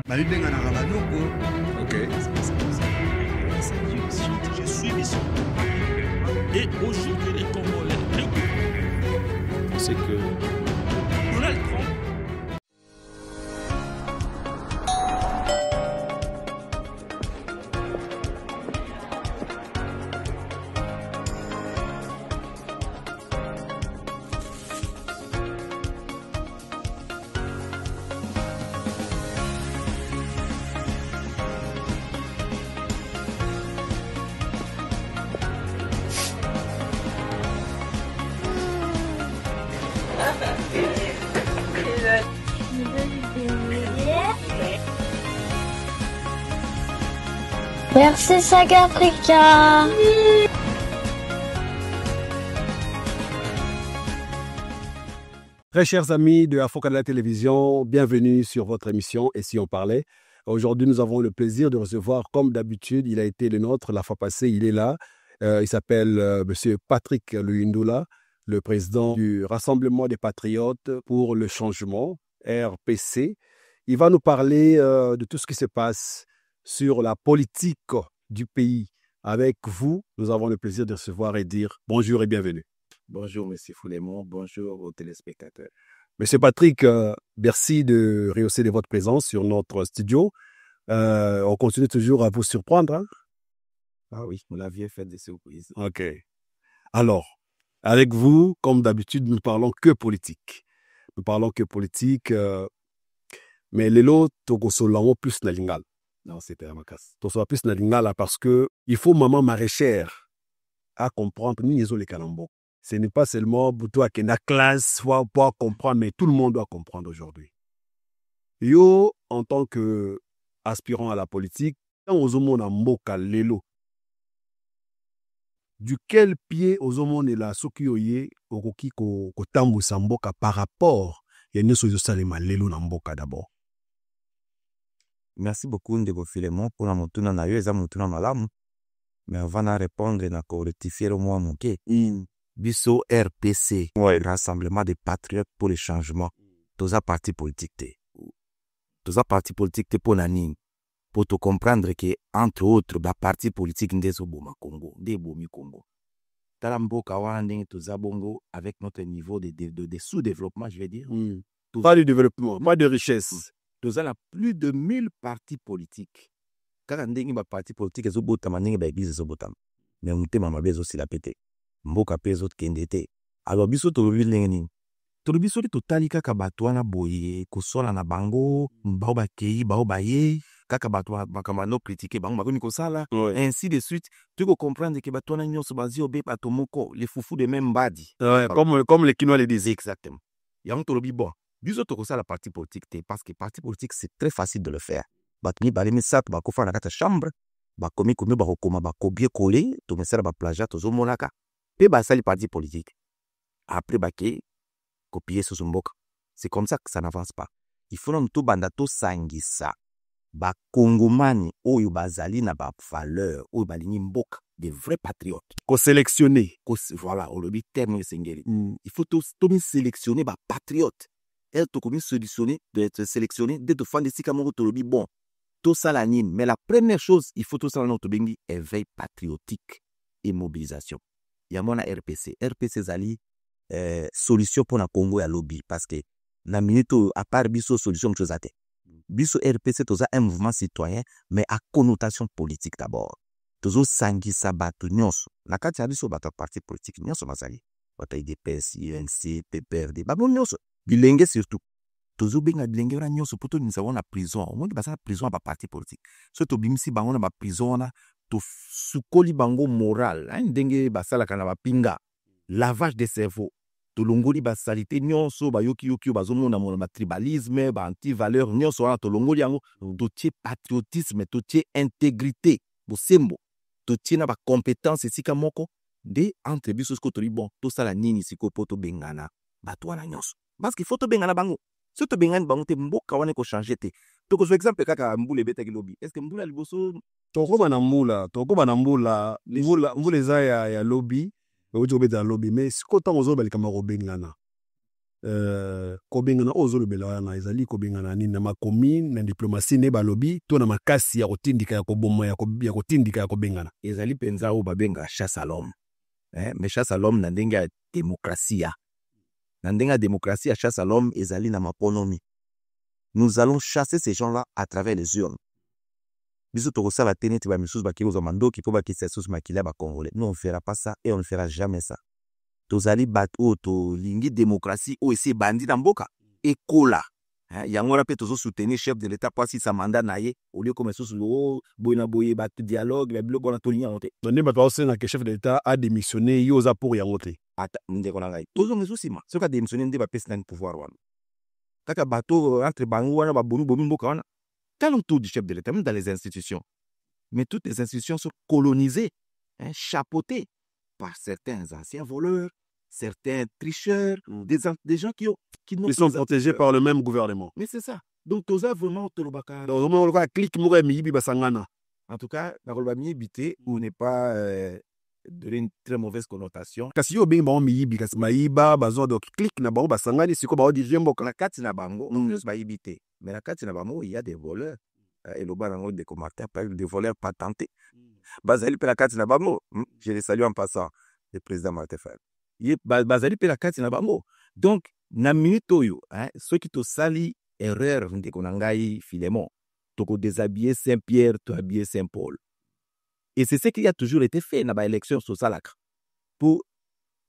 Ok. Je suis mission. Et aujourd'hui, les Congolais, C'est que Donald Trump. Merci Saga Africa. Très chers amis de Afro-Canada Télévision, bienvenue sur votre émission Et si on parlait. Aujourd'hui, nous avons le plaisir de recevoir, comme d'habitude, il a été le nôtre la fois passée, il est là. Il s'appelle Monsieur Patrick Luyindula, le président du Rassemblement des Patriotes pour le Changement, RPC. Il va nous parler de tout ce qui se passe sur la politique du pays. Avec vous, nous avons le plaisir de recevoir et dire bonjour et bienvenue. Bonjour, M. Foulémont. Bonjour aux téléspectateurs. Monsieur Patrick, merci de rehausser de votre présence sur notre studio. On continue toujours à vous surprendre. Hein? Ah oui, vous l'aviez fait des surprises. OK. Alors, avec vous, comme d'habitude, nous ne parlons que politique. Nous parlons que politique, mais les lots, tokosolamo plus na lingala. Non, c'était à ma casse. Tokosolamo plus na lingala parce que il faut maman maraîchère à comprendre ni les kalambo. Ce n'est pas seulement toi qui es dans la classe, pour comprendre, mais tout le monde doit comprendre aujourd'hui. Yo, en tant qu'aspirant à la politique, quand on a mboka lelo, duquel pied on est là, soki okoki ko tambusa mboka par rapport ya nyoso yosalema lelo na mboka d'abord. Merci beaucoup, Ndeko Filemon, pour la montuna na yo, eza montuna malamu. Mais avant de répondre, na ko rectifier le mot manqué. Biso RPC, Rassemblement des Patriotes pour le Changement. Toza parti politique. Toza parti politique pour nani. Pour te comprendre que, entre autres, ba parti politique ndezo boma Congo, de bomi Congo. Talambo kawande toza bongo avec notre niveau de sous-développement, je vais dire. Pas de développement, pas de richesse. Toza la plus de 1000 partis politiques. Kaka ndenge ba parti politique ezo botama ndenge ba église ezo botama. Mais mutema mabe ezo sila pete. Mboka pe ezo kende te. Alors biso tolobi ndenge nini? Tolobi biso li totali kaka bato wana boye kosola na bango, bao bakei, bao baye, kaka bato bakama no critiquer bango bakomi kosala, ainsi de suite. Tu peux comprendre que bato wana nyonso bazi obe bato moko, les foufous de même badi. Comme les Kinois le disent. Exactement. Yango tolobi bon. Biso tokosala parti politique te parce que parti politique c'est très facile de le faire. Bato ni balemi sato bakofa na kata chambre, bakomi komi bakokoma bakobie coller, to mesala ba plagiat tozo monaka. Pe basali parti politique. Après bake copier sur mboka. C'est comme ça que ça n'avance pas. Il faut non to banda to sangisa. Ba kongomani oyo bazali na ba valeur, oyo balingi mboka, des vrais patriotes. Ko sélectionner. Voilà, on le dit terme sengeli. Il faut to sélectionner ba patriotes. Elle to komi d'être sélectionné de te faire des sikamoro to lobi bon. To salanine, mais la première chose, il faut to salanine to bengi éveil patriotique et mobilisation. Yamona RPC. RPC zali solution pour na Congo ya lobby parce que na minute à part biso solution chose ate. Biso RPC toza un mouvement citoyen mais à connotation politique d'abord. Tozo sangisa bato nyonso. Na kati ya biso bato parti politique nyonso bazali. Bato IDPS, UNC, PPRD, babo nyonso. Bilenge surtout. Tozo benga bilenge wana nyonso poto nisa wana prison. Omongi basa prison ba parti politique. So to bimisi bango na ba prison wana to sukoli bango moral. Ndenge basala kana ba pinga. Lavage de cerveau. To longoli ba salité nyonso ba yoki bazomona na tribalisme, ba anti-valeur nyonso wana to longoli yango to tie patriotisme, to tie intégrité, bo sembo. To tie na ba compétence esika moko de entre biso sko to bon. To sala nini siko poto bengana. Ba to wana nyonso. Parce qu'il faut to bengana bango. Si tu bengan bango te mboka wana ko changer te. To ko exemple kaka mbule beta ki lobby. Est-ce que mbula liboso toko bana mbula mbula za ya lobby, ojo beta lobby mais siko tango zo balika ma robengana. kobengana ozolobela wana ezali kobengana nini na makomi na diplomatie ne balobi to na makasi ya kotindika ya koboma ya kotindika ya kobengana ezali penza oyo babenga chasse à l'homme. Mais chasse à l'homme na ndenge ya démocratie. Na ndenge ya démocratie, chasse à l'homme ezali na maponomi. Nous allons chasser ces gens-là à travers les urnes. Biso tokosala te neti bamisusu bakei kozwa mandoki mpo bakisa lisusu makili ya bacongolais. Nous on ne fera pas ça et on ne fera jamais ça. Tozali bato oyo tolingi démocratie oyo esi ebandi na mboka ekola. Yango wana mpe tozosoutenir chef de l'état mpo asisa mandat na ye au lieu koma lisusu boye na boye bato dialogue babiloko wana tolingi yango te. nde bato baosenga ke chef de l'état adémissionné yo oza pour yango te. Ata ndeko na ngai tozonga ezo nsima soki adémissionné nde bapesi nani pouvoir wana kaka bato entre bango wana babomi mboka wana. Tala autour du chef de l'état, même dans les institutions. Mais toutes les institutions sont colonisées, chapeautées par certains anciens voleurs, certains tricheurs, des gens qui Ils sont protégés par le même gouvernement. Mais c'est ça. Donc, tu as vraiment Tolobaka. En tout cas, Nakolba Miyibite, on n'est pas donné une très mauvaise connotation. Kasi yo bing bango miyibi kasi mayiba bazo donc clic na bango basangani siko ba dirige mboka la kati na bango juste bayibite. Mais la kati na bango il y a des voleurs. Et le bas des commentaires parle des voleurs patentés. Bazali pe la kati na bango, je les salue en passant le président Martin Fayulu. Il bazali pe la kati na bango. Donc na minute oyo, ceux qui to sali erreur ndeko na ngai Philémon, toko déshabiller Saint-Pierre, to habiller Saint-Paul. Et c'est ce qui a toujours été fait dans l'élection sur Salak. Pour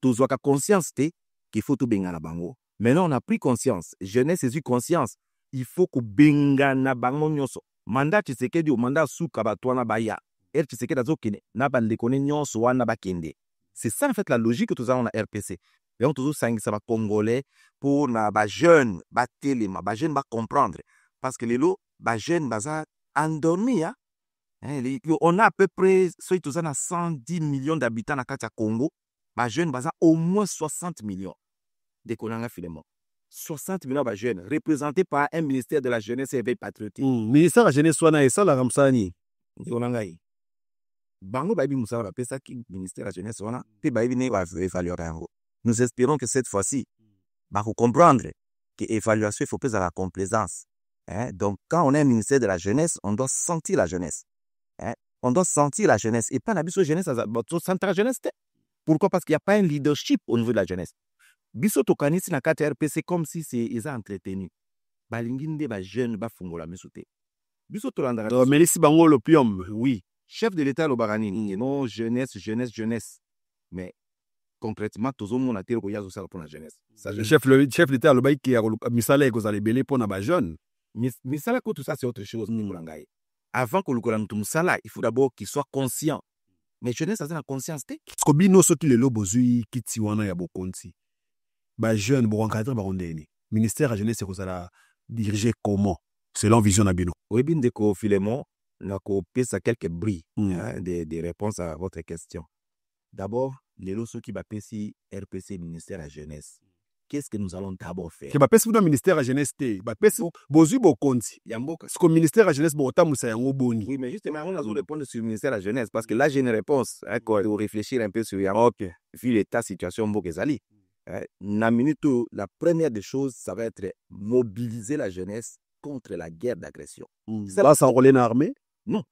tous avoir conscience qu'il faut tout benga na bango. Maintenant, on a pris conscience. Jeunesse a eu conscience. Il faut que benga na bango nyonso. Mandat Tshisekedi au mandat sous kabatwana baya. Er Tshisekedi azo kene na ban lekone nyonso wana bakende. C'est ça en fait la logique que tous avons na RPC. Et on toujours sang ça va congolais pour na ba jeune ba telema, ba jeune ba comprendre parce que les lots ba jeune baza endormi hein. On a à peu près, tous on a 110 millions d'habitants dans le Congo. Les jeunes, au moins 60 millions. Dès qu'on a finalement 60 millions de jeunes représentés par un ministère de la jeunesse et éveil patriotique. Ministère de la jeunesse, on a ça la Ramsani. Bango Baby Moussa va ça qui ministère de la jeunesse, on a évaluer. Nous espérons que cette fois-ci, va comprendre que l'évaluation, il faut plus à la complaisance. Donc, quand on est un ministère de la jeunesse, on doit sentir la jeunesse. On doit sentir la jeunesse et pas la jeunesse, sentir la jeunesse. Pourquoi? Parce qu'il n'y a pas un leadership au niveau de la jeunesse. Biso tokani si na kati RPC comme si c'est ils ont entretenu. Balinginde ba jeune ba fungola mesute. Biso tolanda. Mais ici bango l'opium, oui. Chef de l'état lo barani non jeunesse. Mais concrètement tous monde a tiré ko yazo sala pour la jeunesse. Le chef d'état lo baiki ya misala eko za lebele pour na ba jeune. Misala ko tout ça c'est autre chose ni mulangai. Avant que le Musala, il faut d'abord qu'il soit conscient. Mais jeunesse a une conscience. Kobino soki le lobozui kiti wana ya bokonti. Ba jeune bo encadrer ba rondeni. Ministère de la jeunesse ko sala diriger comment selon vision na bino. Oui bin de ko Philémon na ko pesa quelques bris des réponses à votre question. D'abord, les lots qui ba pesi RPC ministère de la jeunesse. Qu'est-ce que nous allons d'abord faire? Que ba pesi le ministère de la jeunesse te, ba pesi bozui bokonti. Yamboka. Ce que ministère de la jeunesse bo tamusa yango boni. Oui, mais justement on a répondre sur le ministère de la jeunesse parce que là j'ai une réponse pour réfléchir un peu sur OK. Vu l'état situation Mbokezali. Na minute la première des choses ça va être mobiliser la jeunesse contre la guerre d'agression. Ça va s'enrôler dans l'armée? Non,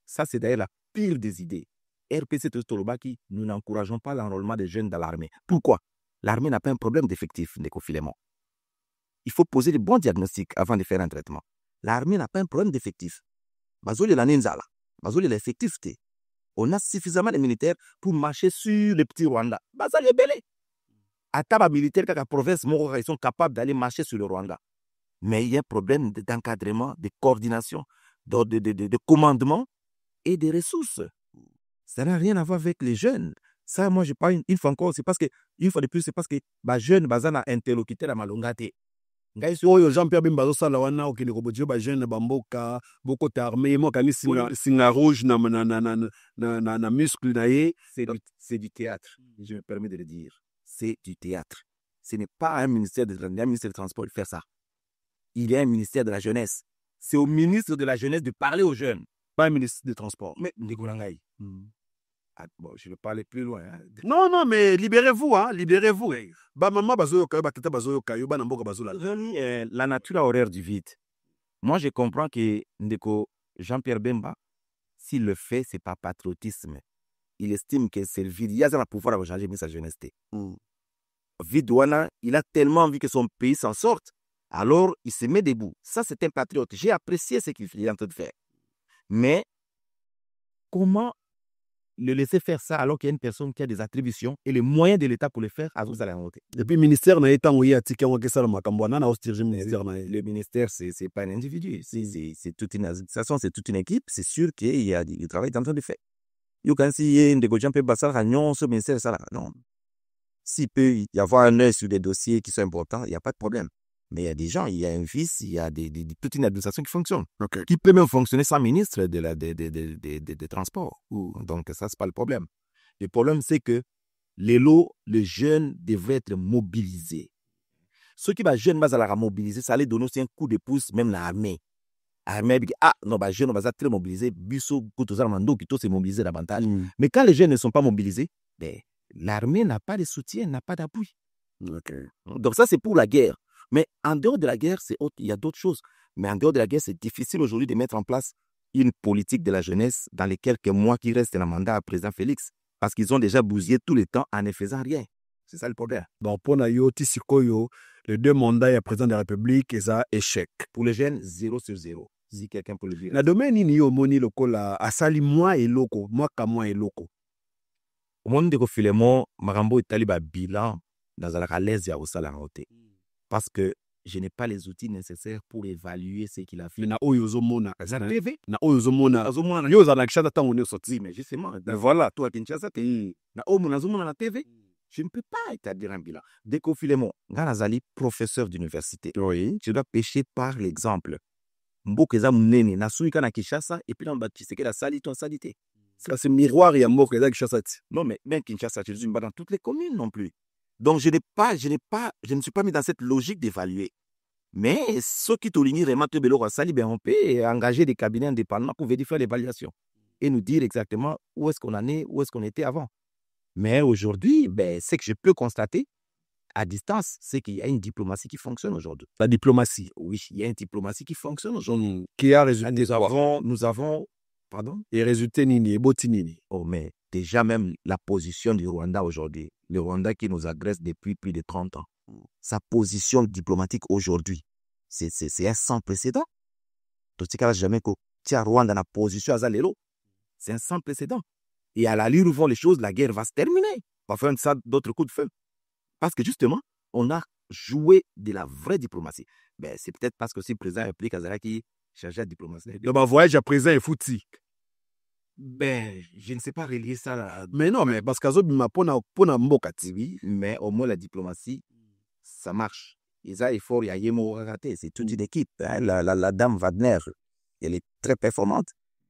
ça c'est d'ailleurs la pire des idées. RPC Tolobaki, nous n'encourageons pas l'enrôlement des jeunes dans l'armée. Pourquoi? L'armée n'a pas un problème d'effectif, Ndeko Philémon. Il faut poser les bons diagnostics avant de faire un traitement. L'armée n'a pas un problème d'effectif. Bazoli la Nenzala, Bazoli l'effectif. On a suffisamment de militaires pour marcher sur les petits Rwanda. Bazali est belé. Ataba militaire, quand la province, ils sont capables d'aller marcher sur le Rwanda. Mais il y a un problème d'encadrement, de coordination, de commandement et de ressources. Ça n'a rien à voir avec les jeunes. Ça, moi, je parle une fois encore, c'est parce que, une fois de plus, c'est parce que les jeunes, ils ont interlocuteur à Malongate. Oyo Jean-Pierre Bimbazo sala wana okende ko bojo ba jeune bamboka boko t'armé mo kani singa rouge na muscle na ye, c'est du théâtre. Je me permets de le dire. C'est du théâtre. Ce n'est pas un ministère de transport de faire ça. Il y a un ministère de la jeunesse. C'est au ministre de la jeunesse de parler aux jeunes. Pas un ministre des transports. Mais Ndikulangai. Ah, bon, je vais pas aller plus loin. Hein. Non, mais libérez-vous, hein, libérez-vous. Ba maman bazo kayo, ba tata bazo kayo, ba namboka bazo la. La nature a horreur du vide. Moi, je comprends que Ndeko Jean-Pierre Bemba, s'il le fait, c'est pas patriotisme. Il estime que c'est le vide. Il y a un pouvoir à changer sa jeunesse. Vidouana, il a tellement envie que son pays s'en sorte. Alors, il se met debout. Ça, c'est un patriote. J'ai apprécié ce qu'il est en train de faire. Mais, comment le laisser faire ça alors qu'il y a une personne qui a des attributions et les moyens de l'État pour le faire, à vous allez noter. Et puis, le ministère n'a pas été le ministère, c'est pas un individu. C'est toute une administration, c'est toute une équipe. C'est sûr qu'il y a du travail en train de faire. You can see in the Gojampe Bassar, ce ministère, ça là. Non. S'il peut y avoir un œil sur des dossiers qui sont importants, il n'y a pas de problème. Mais il y a des gens, il y a un vice, il y a toute une administration qui fonctionne. Okay. Qui peut même fonctionner sans ministre des transports. Donc, ça, c'est pas le problème. Le problème, c'est que les jeunes devraient être mobilisés. Ceux qui sont jeunes, ils mobilisés, ça allait donner aussi un coup de pouce, même à l'armée. L'armée dit, non, les jeunes, on va être très mobilisés. Busso, Koutozarmando, qui s'est mobilisé davantage. Mais quand les jeunes ne sont pas mobilisés, l'armée n'a pas de soutien, n'a pas d'appui. Okay. Donc, ça, c'est pour la guerre. Mais en dehors de la guerre, il y a d'autres choses. Mais en dehors de la guerre, c'est difficile aujourd'hui de mettre en place une politique de la jeunesse dans les quelques mois qui restent de la mandat à président Félix. Parce qu'ils ont déjà bousillé tout le temps en ne faisant rien. C'est ça le problème. Donc, pour Nayo, Tissikoyo, les 2 mandats à président de la République, c'est un échec. Pour les jeunes, 0 sur 0. Si quelqu'un peut le dire. Na domaine ni omoni lokola asali moi et loko, moi ka moi et loko. Au monde de Filemon, Marambo est taliba bilan dans la l'aise ya osala roté. Parce que je n'ai pas les outils nécessaires pour évaluer ce qu'il a fait. Na oyozo mona. Ça TV. Na oyozo mona. Yo za na kishata tango ne sorti. Mais justement, voilà, toi Kinshasa t'es na omona zo mona na TV. Je ne peux pas établir un bilan. Dès qu'au Filemon, Ganazali, professeur d'université. Oui. Tu dois pêcher par l'exemple. Mbokeza munene na suika na Kinshasa et puis dans Batiseke la sali ton salité. Ça c'est miroir ya mbokeza Kinshasa. Non mais même Kinshasa, tu ne pas dans toutes les communes non plus. Donc, je ne suis pas mis dans cette logique d'évaluer. Mais ceux qui t'olignent vraiment te belo sali, on peut engager des cabinets indépendants pour vérifier l'évaluation et nous dire exactement où est-ce qu'on en est, où est-ce qu'on était avant. Mais aujourd'hui, ce que je peux constater à distance, c'est qu'il y a une diplomatie qui fonctionne aujourd'hui. La diplomatie? Oui, il y a une diplomatie qui fonctionne aujourd'hui. Qui a résulté? Nous avons, pardon? Et résulté nini, et boti nini. Oh, mais déjà même la position du Rwanda aujourd'hui, le Rwanda qui nous agresse depuis plus de 30 ans, sa position diplomatique aujourd'hui, c'est un sans précédent. Jamais que Rwanda n'a position à Zalelo. C'est un sans précédent. Et à l'allure où vont les choses, la guerre va se terminer. On va faire d'autres coups de feu. Parce que justement, on a joué de la vraie diplomatie. C'est peut-être parce que si le président implique Azara qui cherchait la diplomatie. Le voyage à présent est foutu. Je ne sais pas relier ça là. Mais non, mais parce qu'Azo Bima pona mbokati. Oui, mais au moins la diplomatie, ça marche. Isa est fort, il y a Yemo raté. C'est toute une équipe. Hein. La dame Wagner, elle est très performante.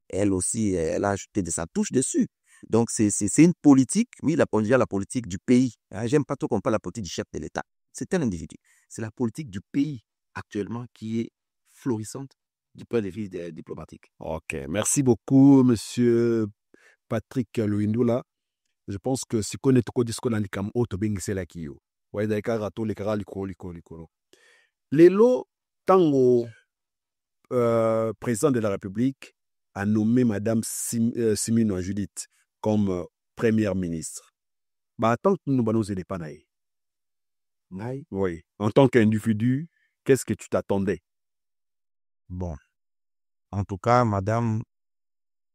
Elle aussi, elle a ajouté de sa touche dessus. Donc, c'est une politique, oui, la politique du pays. Hein. J'aime pas trop qu'on parle de la politique du chef de l'État. C'est un individu. C'est la politique du pays actuellement qui est florissante du point de vue diplomatique. Ok, merci beaucoup, monsieur Patrick Luindula. Je pense que si on est au discours dans l'ikam auto bing c'est la kiyo. Ouais, d'accord, rato les kara liko. Lelo tango président de la République a nommé madame Simino Judith comme première ministre. Tant que nous nous aider pas naï. Oui, en tant qu'individu, qu'est-ce que tu t'attendais? Bon. En tout cas, madame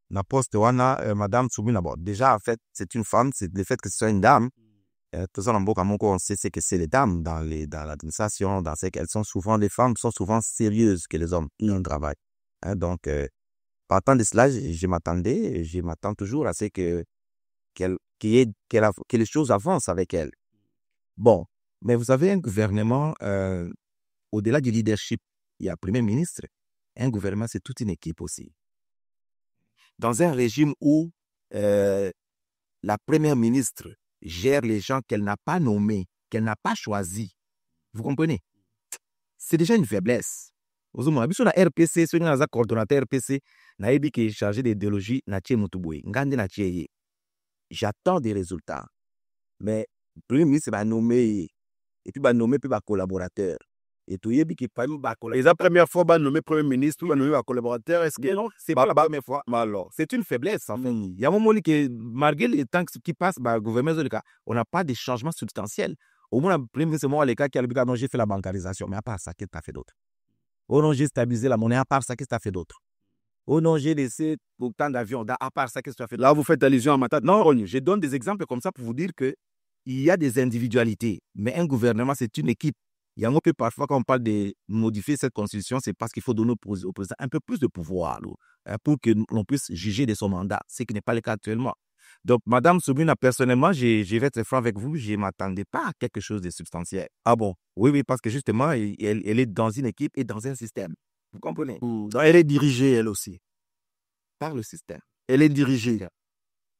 na poste wana madame Tsumina, bon, déjà en fait, c'est une femme, c'est le fait que ce soit une dame. Tout ça, on sait ce que c'est les dames dans l'administration, dans ce qu'elles sont souvent, les femmes sont souvent sérieuses que les hommes dans le travail. Hein, donc, partant de cela, je m'attends toujours à ce que les choses avancent avec elle. Bon, mais vous avez un gouvernement, au-delà du leadership, il y a Premier ministre. Un gouvernement, c'est toute une équipe aussi. Dans un régime où la première ministre gère les gens qu'elle n'a pas nommés, qu'elle n'a pas choisis, vous comprenez? C'est déjà une faiblesse. Vous avez vu la RPC, ce n'est coordonnateur RPC, n'a pas chargé d'idéologie, n'a pas mutuboui, ngande n'a pas. j'attends des résultats. Mais le Premier ministre va nommer, et puis va nommer puis va collaborateur. Et tout y est qui pas va collaborateur. Et la première fois, va nommer Premier ministre, va nommer un collaborateur. Est-ce que Non, c'est pas la première fois. Alors, c'est une faiblesse, en fait. Il y a un moment que, malgré les temps qui passent, le gouvernement, on n'a pas de changement substantiel. Au moins, le Premier ministre, moi, les cas qui a le but, non, j'ai fait la bancarisation, mais à part ça, qu'est-ce que tu as fait d'autre? Oh non, j'ai stabilisé la monnaie, à part ça, qu'est-ce que tu as fait d'autre? Oh non, j'ai laissé autant d'avions, à part ça, qu'est-ce que tu as fait d'autre? Là, vous faites allusion à Matata. Non, je donne des exemples comme ça pour vous dire qu'il y a des individualités, mais un gouvernement, c'est une équipe. Il y a un peu parfois, quand on parle de modifier cette constitution, c'est parce qu'il faut donner au président un peu plus de pouvoir pour que l'on puisse juger de son mandat, ce qui n'est pas le cas actuellement. Donc, Madame Soubina, personnellement, je vais être franc avec vous, je ne m'attendais pas à quelque chose de substantiel. Ah bon? Oui, parce que justement, elle est dans une équipe et dans un système. Vous comprenez? Donc, elle est dirigée, elle aussi. Par le système. Elle est dirigée.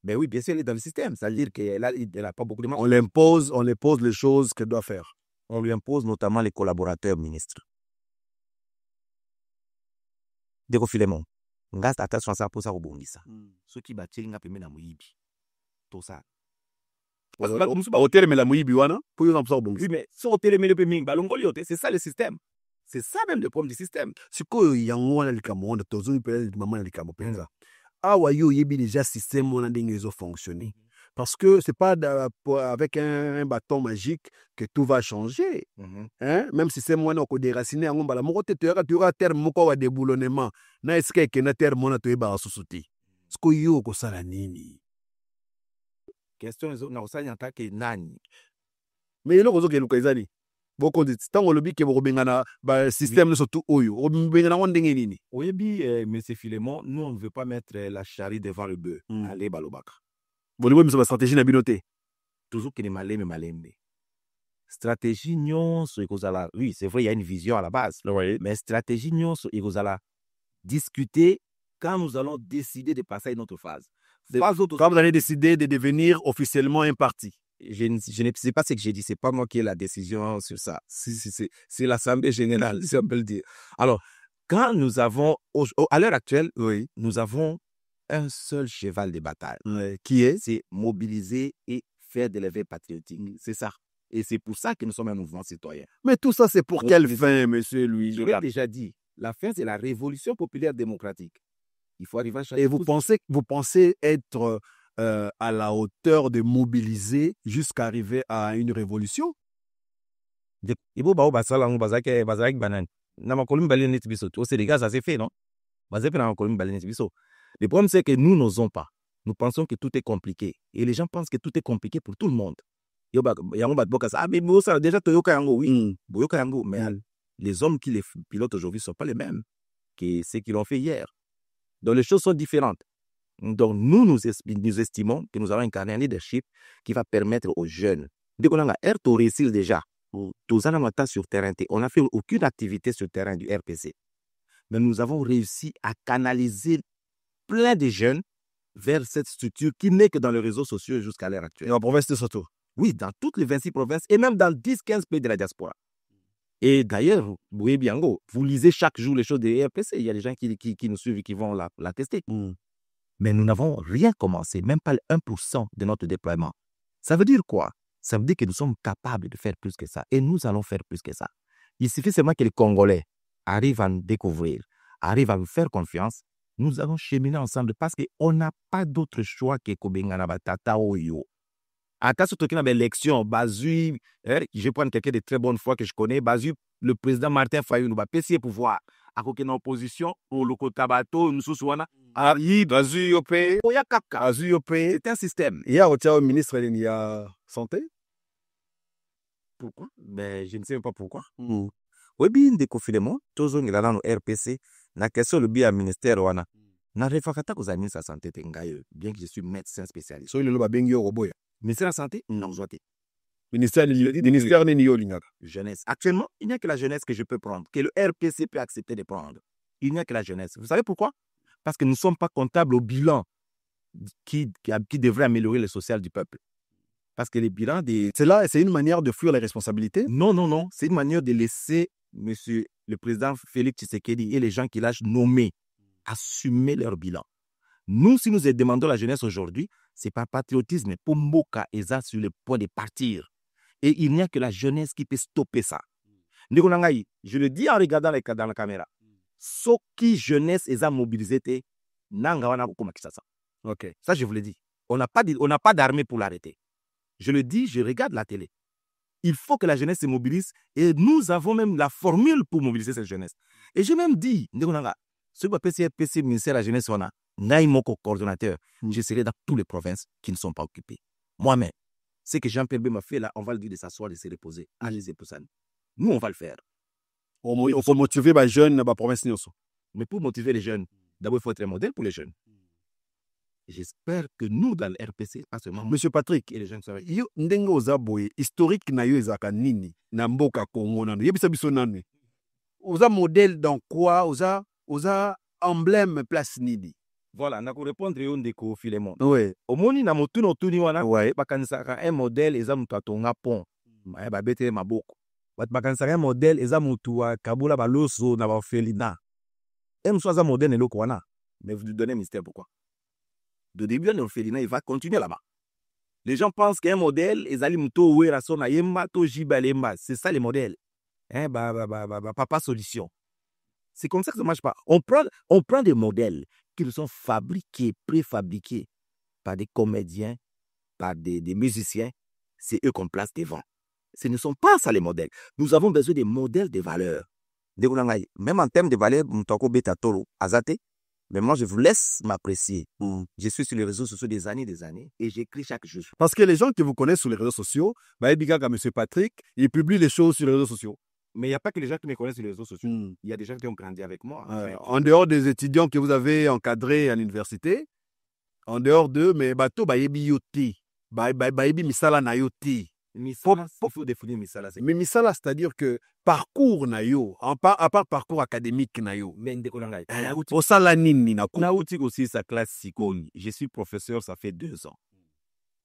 Ben oui, bien sûr, elle est dans le système. C'est-à-dire qu'elle n'a pas beaucoup de... On l'impose les choses qu'elle doit faire. On lui impose notamment les collaborateurs ministres. Deko Filemon, ngas attention à ça pour ça rebondissa. Ceux qui battent n'a pas mis la mouibi. Tout ça. Hôtel mais la mouibi wana pour y avoir bon. Oui, mais si hôtel mais le peming balongoliote, c'est ça le système. C'est ça même le problème du système. C'est quoi il y a un likamo de tozo peut maman likamo penza. Ah ouais yo yebi déjà système on a des réseaux fonctionner. Parce que c'est pas avec un bâton magique que tout va changer. Hein? Même si c'est moi qui déraciné en bala moko te tu auras terme moko wa déboulonnement. Na eske que na terme na to eba susouti. Sko yo ko sala nini? Question na osanya take nani. Mais il y a des gens beaucoup de temps on le dit que vous bengana ba système surtout oyo bengana wandenge nini. Oyebi monsieur Filemon, nous on ne veut pas mettre la charrue devant le bœuf. Allez balobaka. Bon, c'est ma stratégie na binoté. Toujours que les malembe. Stratégie non sur ekozala. Oui, c'est vrai, il y a une vision à la base. Oui. Mais stratégie non sur ekozala. Discuter quand nous allons décider de passer à une autre phase. Quand vous allez décider de devenir officiellement un parti. Je ne sais pas ce que j'ai dit, c'est pas moi qui ai la décision sur ça. C'est l'Assemblée générale, si on peut le dire. Alors, quand nous avons, à l'heure actuelle, oui, nous avons un seul cheval de bataille. Qui est? C'est mobiliser et faire de l'éveil patriotique. C'est ça. Et c'est pour ça que nous sommes un mouvement citoyen. Mais tout ça, c'est pour quelle fin, monsieur Louis? Je l'ai déjà dit. La fin, c'est la révolution populaire démocratique. Il faut arriver à changer. Et vous pensez être à la hauteur de mobiliser jusqu'à arriver à une révolution? Au Sénégal, ça s'est fait, non? Le problème, c'est que nous n'osons pas. Nous pensons que tout est compliqué. Et les gens pensent que tout est compliqué pour tout le monde. Ah, mais déjà, oui. Mais les hommes qui les pilotent aujourd'hui ne sont pas les mêmes que ceux qui l'ont fait hier. Donc, les choses sont différentes. Donc, nous estimons que nous allons incarner un leadership qui va permettre aux jeunes. Dès qu'on a un réussir déjà, sur terrain, on n'a fait aucune activité sur le terrain du RPC. Mais nous avons réussi à canaliser plein de jeunes vers cette structure qui n'est que dans les réseaux sociaux jusqu'à l'heure actuelle. Et en province de Soto? Oui, dans toutes les 26 provinces et même dans 10-15 pays de la diaspora. Et d'ailleurs, vous lisez chaque jour les choses des RPC. Il y a des gens qui nous suivent et qui vont la tester. Mais nous n'avons rien commencé, même pas le 1% de notre déploiement. Ça veut dire quoi? Ça veut dire que nous sommes capables de faire plus que ça. Et nous allons faire plus que ça. Il suffit seulement que les Congolais arrivent à nous découvrir, arrivent à nous faire confiance. Nous allons cheminer ensemble parce qu'on n'a pas d'autre choix que Kobengana Batata Oyo. À cas surtout qu'il y a l'élection, Bazui, je vais prendre quelqu'un de très bonne foi que je connais, Bazui, le président Martin Fayou, nous va passer pouvoir. À côté de l'opposition, au loco tabato, nous sommes Bazui Yopé. Bazui Yopé. C'est un système. Il y a au ministre de la Santé. Pourquoi? Ben, je ne sais pas pourquoi. Oui, bien, des confinements, tous on est dans le RPC, la question le bien ministère, wana. Na refakata ko zami sa santé tengayo, bien que je suis médecin spécialiste. So il le bengi roboya. Ministère de la santé, non, zoité. Ministère de jeunesse. Actuellement, il n'y a que la jeunesse que je peux prendre, que le RPC peut accepter de prendre. Il n'y a que la jeunesse. Vous savez pourquoi? Parce que nous ne sommes pas comptables au bilan qui devrait améliorer le social du peuple. Parce que les bilans des... C'est une manière de fuir les responsabilités? Non. C'est une manière de laisser monsieur le président Félix Tshisekedi et les gens qu'il a nommés assumer leur bilan. Nous, si nous demandons à la jeunesse aujourd'hui, c'est par patriotisme. Pour Mboka Eza sur le point de partir. Et il n'y a que la jeunesse qui peut stopper ça. Je le dis en regardant dans la caméra. Ce qui jeunesse Eza mobilisé, Ok. ça je vous le dis. On n'a pas d'armée pour l'arrêter. Je le dis, je regarde la télé. Il faut que la jeunesse se mobilise et nous avons même la formule pour mobiliser cette jeunesse. Et j'ai même dit, ce que PC ministère de la jeunesse, on a Naïmoko coordonnateur, je serai dans toutes les provinces qui ne sont pas occupées. Moi-même, ce que Jean-Pierre B m'a fait là, on va lui dire de s'asseoir, de se reposer. Allez-y pour ça. Nous, on va le faire. On faut motiver les jeunes dans la province. Mais pour motiver les jeunes, d'abord, il faut être un modèle pour les jeunes. J'espère que nous, dans le RPC, pas seulement Monsieur Patrick, et les jeunes seraient. yo ndenge oza boye historique na yo ezaka nini na mboka Congo nano yebisa biso nani oza modèle dans quoi oza emblème place nini. Voilà, na ko répondre yo ndeko Philemon. Ouais. Omoni na motuni otuni wana, Ouais. bakanisaka un modèle eza mutu atonga pont. Ba betele maboko. Bakanisaka un modèle eza mutu wa kabula baloso na ba felina. Mutu aza modèle eloko wana. Mais vous lui donnez mystère pourquoi? De début à l'orphelinat, il va continuer là-bas. Les gens pensent qu'un modèle, c'est ça les modèles. Pas solution. C'est comme ça que ça ne marche pas. On prend des modèles qui sont fabriqués, préfabriqués par des comédiens, par des musiciens. C'est eux qu'on place devant. Ce ne sont pas ça les modèles. Nous avons besoin des modèles de valeurs. Même en termes de valeurs, mais moi, je vous laisse m'apprécier. Je suis sur les réseaux sociaux des années et j'écris chaque jour. Parce que les gens qui vous connaissent sur les réseaux sociaux, M. Patrick, il publie les choses sur les réseaux sociaux. Mais il n'y a pas que les gens qui me connaissent sur les réseaux sociaux. Il y a des gens qui ont grandi avec moi. En dehors des étudiants que vous avez encadrés à l'université, en dehors d'eux, mais bateau, yoti, misala na yoti. Misala, il faut définir Misala. Mais Misala, c'est-à-dire que parcours na yo, à part parcours académique na yo. Au salanini na Nauti aussi sa classe psychologie. Je suis professeur, ça fait 2 ans.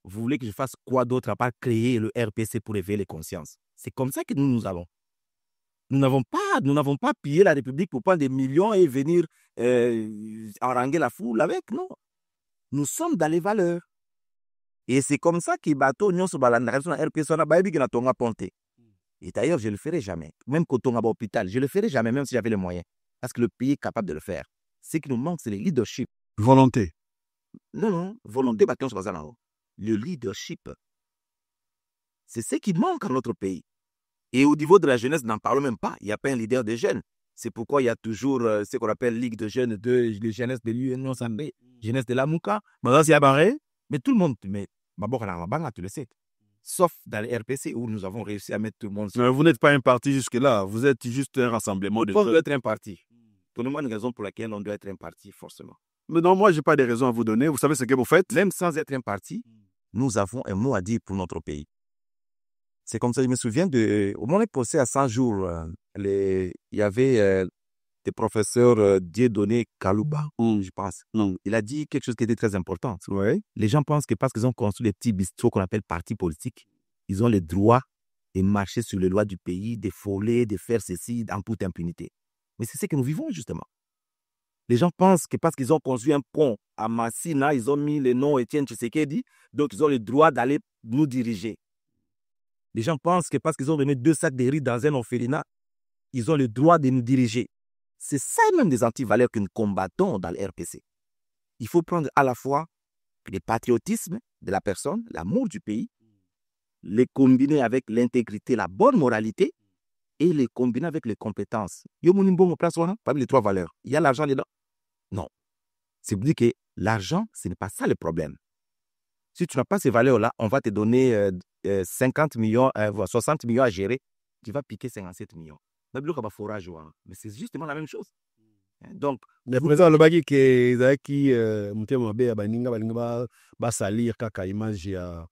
Vous voulez que je fasse quoi d'autre à part créer le RPC pour éveiller les consciences? C'est comme ça que nous allons. Nous n'avons pas pillé la République pour prendre des millions et venir haranguer la foule avec, non. Nous sommes dans les valeurs. Et c'est comme ça que bateau nyon so balanda raison RPC na baebi que na tonga ponte. Et d'ailleurs, je le ferai jamais. Même quand on va à l'hôpital, je le ferai jamais même si j'avais les moyens parce que le pays est capable de le faire. Ce qui nous manque c'est le leadership. Volonté. Non, volonté bateau so bazana. Le leadership. C'est ce qui manque à notre pays. Et au niveau de la jeunesse, n'en parlons même pas. Il n'y a pas un leader de jeunes. C'est pourquoi il y a toujours ce qu'on appelle Ligue de jeunes de jeunesse de l'UNO-Sambé, jeunesse de la Mouka. Mais tout le monde, mais tu le sais. Sauf dans les RPC où nous avons réussi à mettre tout le monde. Mais vous n'êtes pas un parti jusque-là. Vous êtes juste un rassemblement de gens. On doit être un parti. Donnez-moi une raison pour laquelle on doit être un parti, forcément. Mais non, moi, je n'ai pas de raison à vous donner. Vous savez ce que vous faites? Même sans être un parti, nous avons un mot à dire pour notre pays. C'est comme ça, je me souviens au moment où on est passé à 100 jours, il y avait des professeurs Dieudonné Kalouba, je pense. Il a dit quelque chose qui était très important. Ouais. Les gens pensent que parce qu'ils ont construit des petits bistrots qu'on appelle partis politiques, ils ont le droit de marcher sur les lois du pays, de voler, de faire ceci en toute impunité. Mais c'est ce que nous vivons justement. Les gens pensent que parce qu'ils ont construit un pont à Massina, ils ont mis le nom Étienne Tshisekedi, donc ils ont le droit d'aller nous diriger. Les gens pensent que parce qu'ils ont donné 2 sacs de riz dans un orphelinat, ils ont le droit de nous diriger. C'est ça même des antivaleurs que nous combattons dans le RPC. Il faut prendre à la fois le patriotisme de la personne, l'amour du pays, les combiner avec l'intégrité, la bonne moralité et les combiner avec les compétences. Parmi les 3 valeurs, il y a l'argent dedans? Non. C'est pour dire que l'argent, ce n'est pas ça le problème. Si tu n'as pas ces valeurs-là, on va te donner 50 millions, 60 millions à gérer. Tu vas piquer 57 millions. Mais c'est justement la même chose. Donc, le président le bagi que qui mutema be baninga ba salir kaka image ya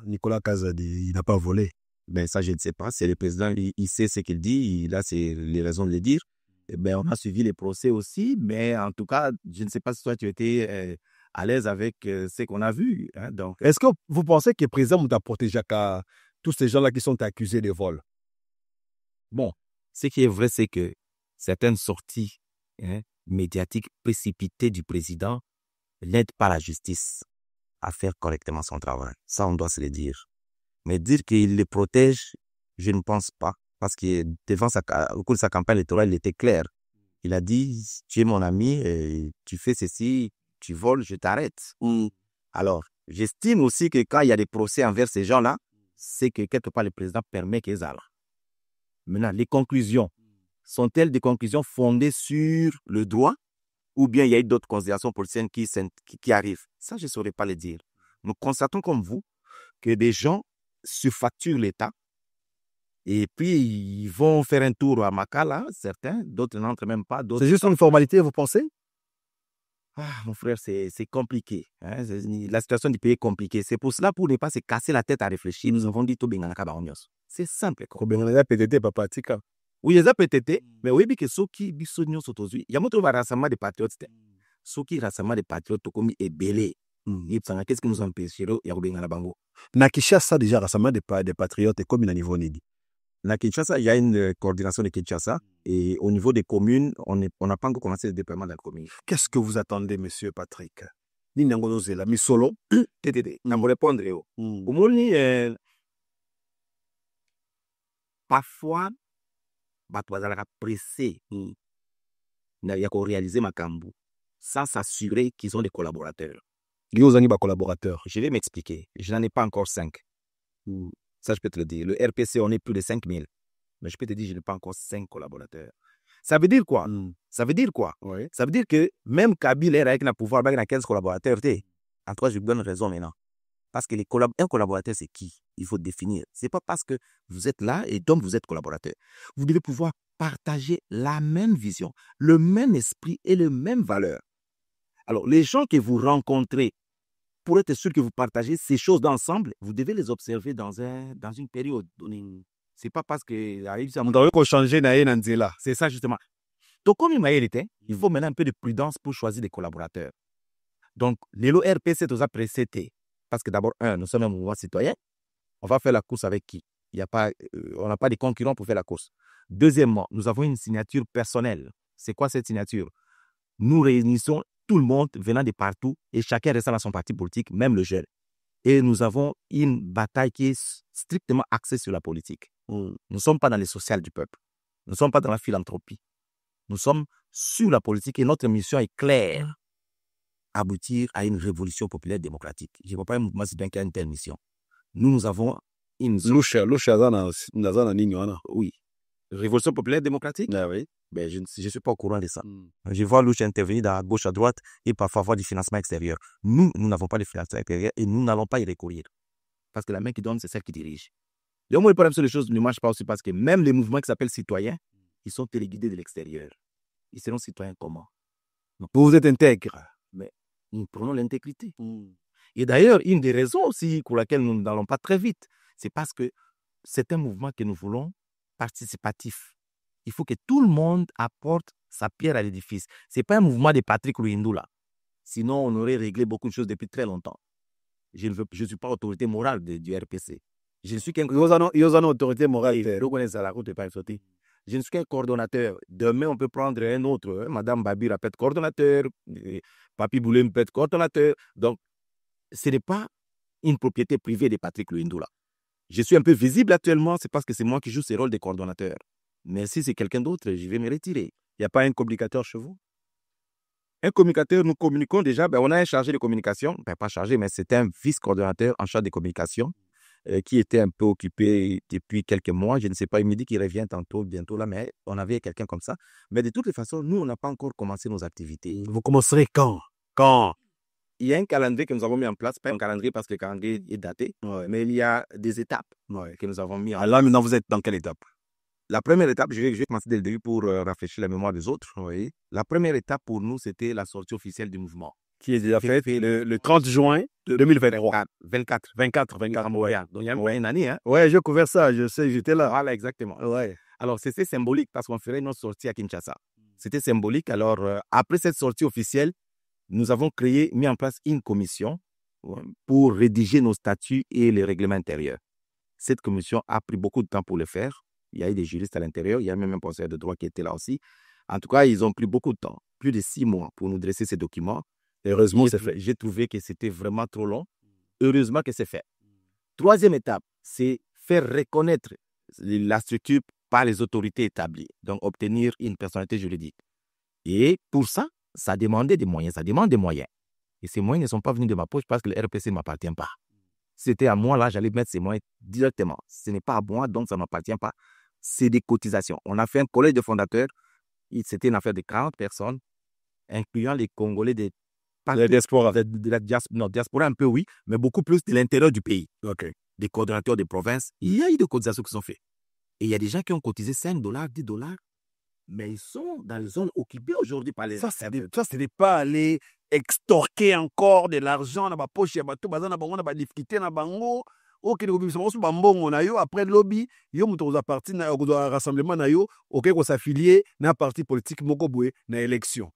Nicolas Kazadi, il n'a pas volé. Ben ça je ne sais pas, c'est le président, il sait ce qu'il dit, il a les raisons de le dire. Et ben on a suivi les procès aussi, mais en tout cas, je ne sais pas si toi tu étais à l'aise avec ce qu'on a vu. Donc, est-ce que vous pensez que le président t'a protégé tous ces gens-là qui sont accusés de vol? Bon, ce qui est vrai, c'est que certaines sorties médiatiques précipitées du président n'aide pas la justice à faire correctement son travail. Ça, on doit se le dire. Mais dire qu'il les protège, je ne pense pas. Parce que au cours de sa campagne électorale, il était clair. Il a dit, tu es mon ami, tu fais ceci, tu voles, je t'arrête. Alors, j'estime aussi que quand il y a des procès envers ces gens-là, c'est que quelque part le président permet qu'ils aillent. Maintenant, les conclusions, sont-elles des conclusions fondées sur le droit ou bien il y a eu d'autres considérations politiciennes qui arrivent? Ça, je ne saurais pas le dire. Nous constatons comme vous que des gens surfacturent l'État et puis ils vont faire un tour à Makala, certains, d'autres n'entrent même pas. C'est juste une formalité, vous pensez? Mon frère, c'est compliqué. Hein? La situation du pays est compliquée. C'est pour cela, pour ne pas se casser la tête à réfléchir, nous avons dit c'est simple. PTT, pas pratique. Oui, ils ont PTT, mais oui, que ceux qui sont il y a un rassemblement de patriotes. Ceux qui rassemblement de patriotes, comme est belé. Qu'est-ce qui nous empêche? Na Kinshasa, déjà, rassemblement des patriotes, et comme il a niveau Nidi. Na Kinshasa, il y a une coordination de Kinshasa et au niveau des communes, on n'a pas encore commencé le déploiement dans la commune. Qu'est-ce que vous attendez, monsieur Patrick? Ni Nangozela, mi solo? Na me répondre. Parfois, batouazala pressé na réaliser ma cambu sans s'assurer qu'ils ont des collaborateurs. Collaborateurs. Je vais m'expliquer. Je n'en ai pas encore 5. Ça, je peux te le dire. Le RPC, on est plus de 5000. Mais je peux te dire, je n'ai pas encore 5 collaborateurs. Ça veut dire quoi? Ça veut dire quoi? Oui. Ça veut dire que même Kabila est avec un pouvoir, avec 15 collaborateurs. En tout cas, je vous donne raison maintenant. Parce que un collaborateur, c'est qui? Il faut définir. Ce n'est pas parce que vous êtes là et donc vous êtes collaborateur. Vous devez pouvoir partager la même vision, le même esprit et les mêmes valeurs. Alors, les gens que vous rencontrez, pour être sûr que vous partagez ces choses ensemble, vous devez les observer dans une période donnée. Ce n'est pas parce que... On doit changer Nanzela. C'est ça, justement. Donc, comme il faut maintenant un peu de prudence pour choisir des collaborateurs. Donc, l'élo RPC est aux appréciés. Parce que d'abord, nous sommes un mouvement citoyen. On va faire la course avec qui? On n'a pas de concurrents pour faire la course. Deuxièmement, nous avons une signature personnelle. C'est quoi cette signature? Nous réunissons tout le monde venant de partout et chacun restant dans son parti politique, même le jeune. Et nous avons une bataille qui est strictement axée sur la politique. Nous ne sommes pas dans le social du peuple. Nous ne sommes pas dans la philanthropie. Nous sommes sur la politique et notre mission est claire. Aboutir à une révolution populaire démocratique. Je ne vois pas un mouvement citoyen qui a une telle mission. Nous avons une... Oui. Révolution populaire démocratique? Ah oui. Ben, je ne suis pas au courant de ça. Je vois Louche intervenir à gauche, à droite et parfois avoir du financement extérieur. Nous n'avons pas de financement extérieur et nous n'allons pas y recourir. Parce que la main qui donne, c'est celle qui dirige. Le problème sur les choses ne marchent pas aussi parce que même les mouvements qui s'appellent citoyens, ils sont téléguidés de l'extérieur. Ils seront citoyens comment? Vous êtes intègre. Mais nous prenons l'intégrité. Et d'ailleurs, une des raisons aussi pour laquelle nous n'allons pas très vite, c'est parce que c'est un mouvement que nous voulons participatif. Il faut que tout le monde apporte sa pierre à l'édifice. Ce n'est pas un mouvement de Patrick Luindou là. Sinon, on aurait réglé beaucoup de choses depuis très longtemps. Je ne suis pas autorité morale du RPC. Je ne suis qu'un autorité morale. Je ne suis qu'un coordonnateur. Demain, on peut prendre un autre. Madame Babira peut être coordonnateur. Papi Boulem peut être coordonnateur. Donc, ce n'est pas une propriété privée de Patrick Luindou là. Je suis un peu visible actuellement, c'est parce que c'est moi qui joue ce rôle de coordonnateur. Mais si c'est quelqu'un d'autre, je vais me retirer. Il n'y a pas un communicateur chez vous? Un communicateur, nous communiquons déjà. On a un chargé de communication. Pas chargé, mais c'est un vice-coordonnateur en charge de communication qui était un peu occupé depuis quelques mois. Je ne sais pas, il me dit qu'il revient bientôt là, mais on avait quelqu'un comme ça. Mais de toutes les façons, nous, on n'a pas encore commencé nos activités. Vous commencerez quand? Il y a un calendrier que nous avons mis en place, pas un calendrier parce que le calendrier est daté, mais il y a des étapes que nous avons mis en place. Là, maintenant, vous êtes dans quelle étape? La première étape, je vais commencer dès le début pour rafraîchir la mémoire des autres. Oui. La première étape pour nous, c'était la sortie officielle du mouvement. Qui est déjà faite le 30 juin 2023. 24. Donc, il y a une année. Hein? Ouais, j'ai couvert ça, je sais, j'étais là. Voilà, exactement. Ouais. Alors, c'était symbolique parce qu'on ferait notre sortie à Kinshasa. C'était symbolique. Alors, après cette sortie officielle, nous avons mis en place une commission pour rédiger nos statuts et les règlements intérieurs. Cette commission a pris beaucoup de temps pour le faire. Il y a eu des juristes à l'intérieur, il y a même un conseiller de droit qui était là aussi. En tout cas, ils ont pris beaucoup de temps, plus de 6 mois pour nous dresser ces documents. Heureusement, c'est fait. J'ai trouvé que c'était vraiment trop long. Heureusement que c'est fait. Troisième étape, c'est faire reconnaître la structure par les autorités établies. Donc, obtenir une personnalité juridique. Et pour ça, ça demandait des moyens. Ça demande des moyens. Et ces moyens ne sont pas venus de ma poche parce que le RPC ne m'appartient pas. C'était à moi, là, j'allais mettre ces moyens directement. Ce n'est pas à moi, donc ça ne m'appartient pas. C'est des cotisations. On a fait un collège de fondateurs. C'était une affaire de 40 personnes, incluant les Congolais de la diaspora. De la diaspora un peu, oui, mais beaucoup plus de l'intérieur du pays. OK. Des coordonnateurs de province. Il y a eu des cotisations qui sont faites. Et il y a des gens qui ont cotisé $5, $10, mais ils sont dans les zones occupées aujourd'hui par les... Ça, ce n'est pas aller extorquer encore de l'argent dans ma poche, il y a bateau, bazan na bango na ba difficulté na bango. OK, les gobis sont bambongo na yo après lobby, yo muto za parti na rassemblement na yo, OK ko s'affilier na parti politique moko boye na élection.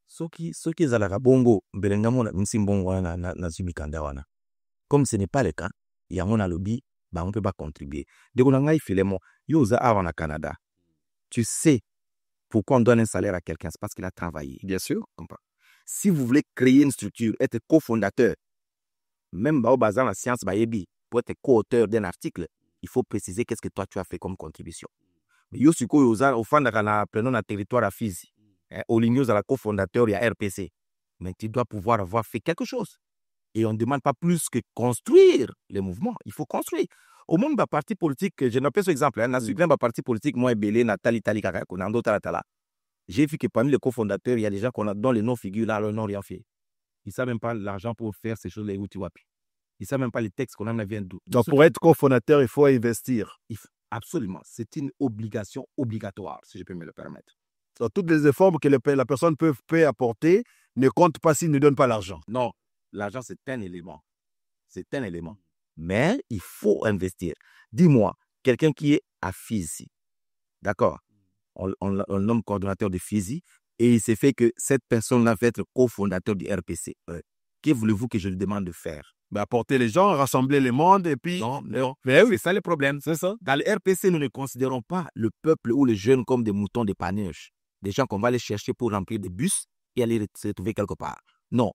Soki zalaka bongo belenga mona msimbongo na zimikanda wana. Comme ce n'est pas le cas, il y a mon lobby, bah on peut pas contribuer. De konanga Filemon, yo za avant na Canada. Tu sais pourquoi on donne un salaire à quelqu'un, c'est parce qu'il a travaillé. Bien sûr. Si vous voulez créer une structure, être cofondateur, même au bazar la science bayebi, pour être co-auteur d'un article, il faut préciser qu'est-ce que toi tu as fait comme contribution. Mais yo suko yoza au fond na prenons na territoire à Fizi. Au lignos à la cofondateur il y a RPC. Mais tu dois pouvoir avoir fait quelque chose. Et on ne demande pas plus que construire le mouvement. Il faut construire. Au monde de parti politique, je n'ai pas ce exemple. Dans un parti politique, moi, Belé, Nathalie, Kaka, Konando, Talatala. J'ai vu que parmi les cofondateurs, il y a des gens dont les noms figurent là, le nom rien fait. Ils ne savent même pas l'argent pour faire ces choses-là. Ils ne savent même pas les textes qu'on en a vient d'où. Donc, pour être cofondateur, il faut investir. Absolument. C'est une obligation obligatoire, si je peux me le permettre. Donc, toutes les efforts que la personne peut apporter ne comptent pas s'il ne donne pas l'argent. Non. L'argent, c'est un élément. C'est un élément. Mais il faut investir. Dis-moi, quelqu'un qui est à Fizi, d'accord, on nomme coordonnateur de Fizi, et il s'est fait que cette personne-là va être cofondateur du RPC. Que voulez-vous que je lui demande de faire? Apporter les gens, rassembler le monde, et puis... Non. C'est ça le problème. C'est ça. Dans le RPC, nous ne considérons pas le peuple ou les jeunes comme des moutons de paniche. Des gens qu'on va aller chercher pour remplir des bus et aller se retrouver quelque part. Non.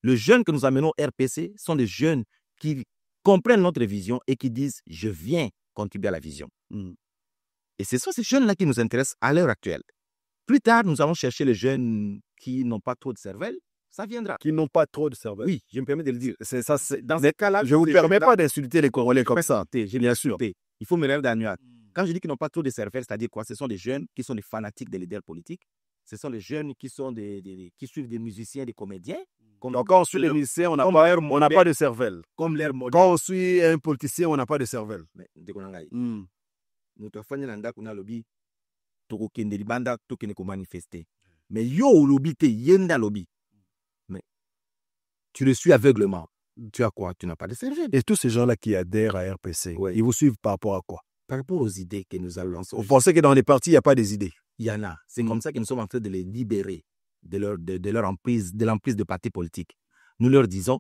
Les jeunes que nous amenons au RPC sont des jeunes qui comprennent notre vision et qui disent « je viens contribuer à la vision ». Et ce sont ces jeunes-là qui nous intéressent à l'heure actuelle. Plus tard, nous allons chercher les jeunes qui n'ont pas trop de cervelle. Ça viendra. Qui n'ont pas trop de cervelle. Oui, je me permets de le dire. Dans ces cas-là, je ne vous permets pas d'insulter les Congolais comme ça. Bien sûr. Il faut me rêver d'annuaire. Quand je dis qu'ils n'ont pas trop de cervelle, c'est-à-dire quoi? Ce sont des jeunes qui sont des fanatiques des leaders politiques. Ce sont les jeunes qui sont qui suivent des musiciens, des comédiens. Donc, quand on suit les musiciens, on n'a pas de cervelle. Comme l'air moderne. Quand on suit un politicien, on n'a pas de cervelle. Mais nous te faisons un lobby, tu banda, tu manifester. Mais yo lobby te yenda lobby. Mais tu le suis aveuglement. Tu as quoi? Tu n'as pas de cervelle. Et tous ces gens-là qui adhèrent à RPC, ils vous suivent par rapport à quoi? Par rapport aux idées que nous allons lancer. Vous pensez que dans les partis, il n'y a pas des idées? Il y en a. C'est comme ça que nous sommes en train de les libérer de leur emprise, de l'emprise de partis politiques. Nous leur disons,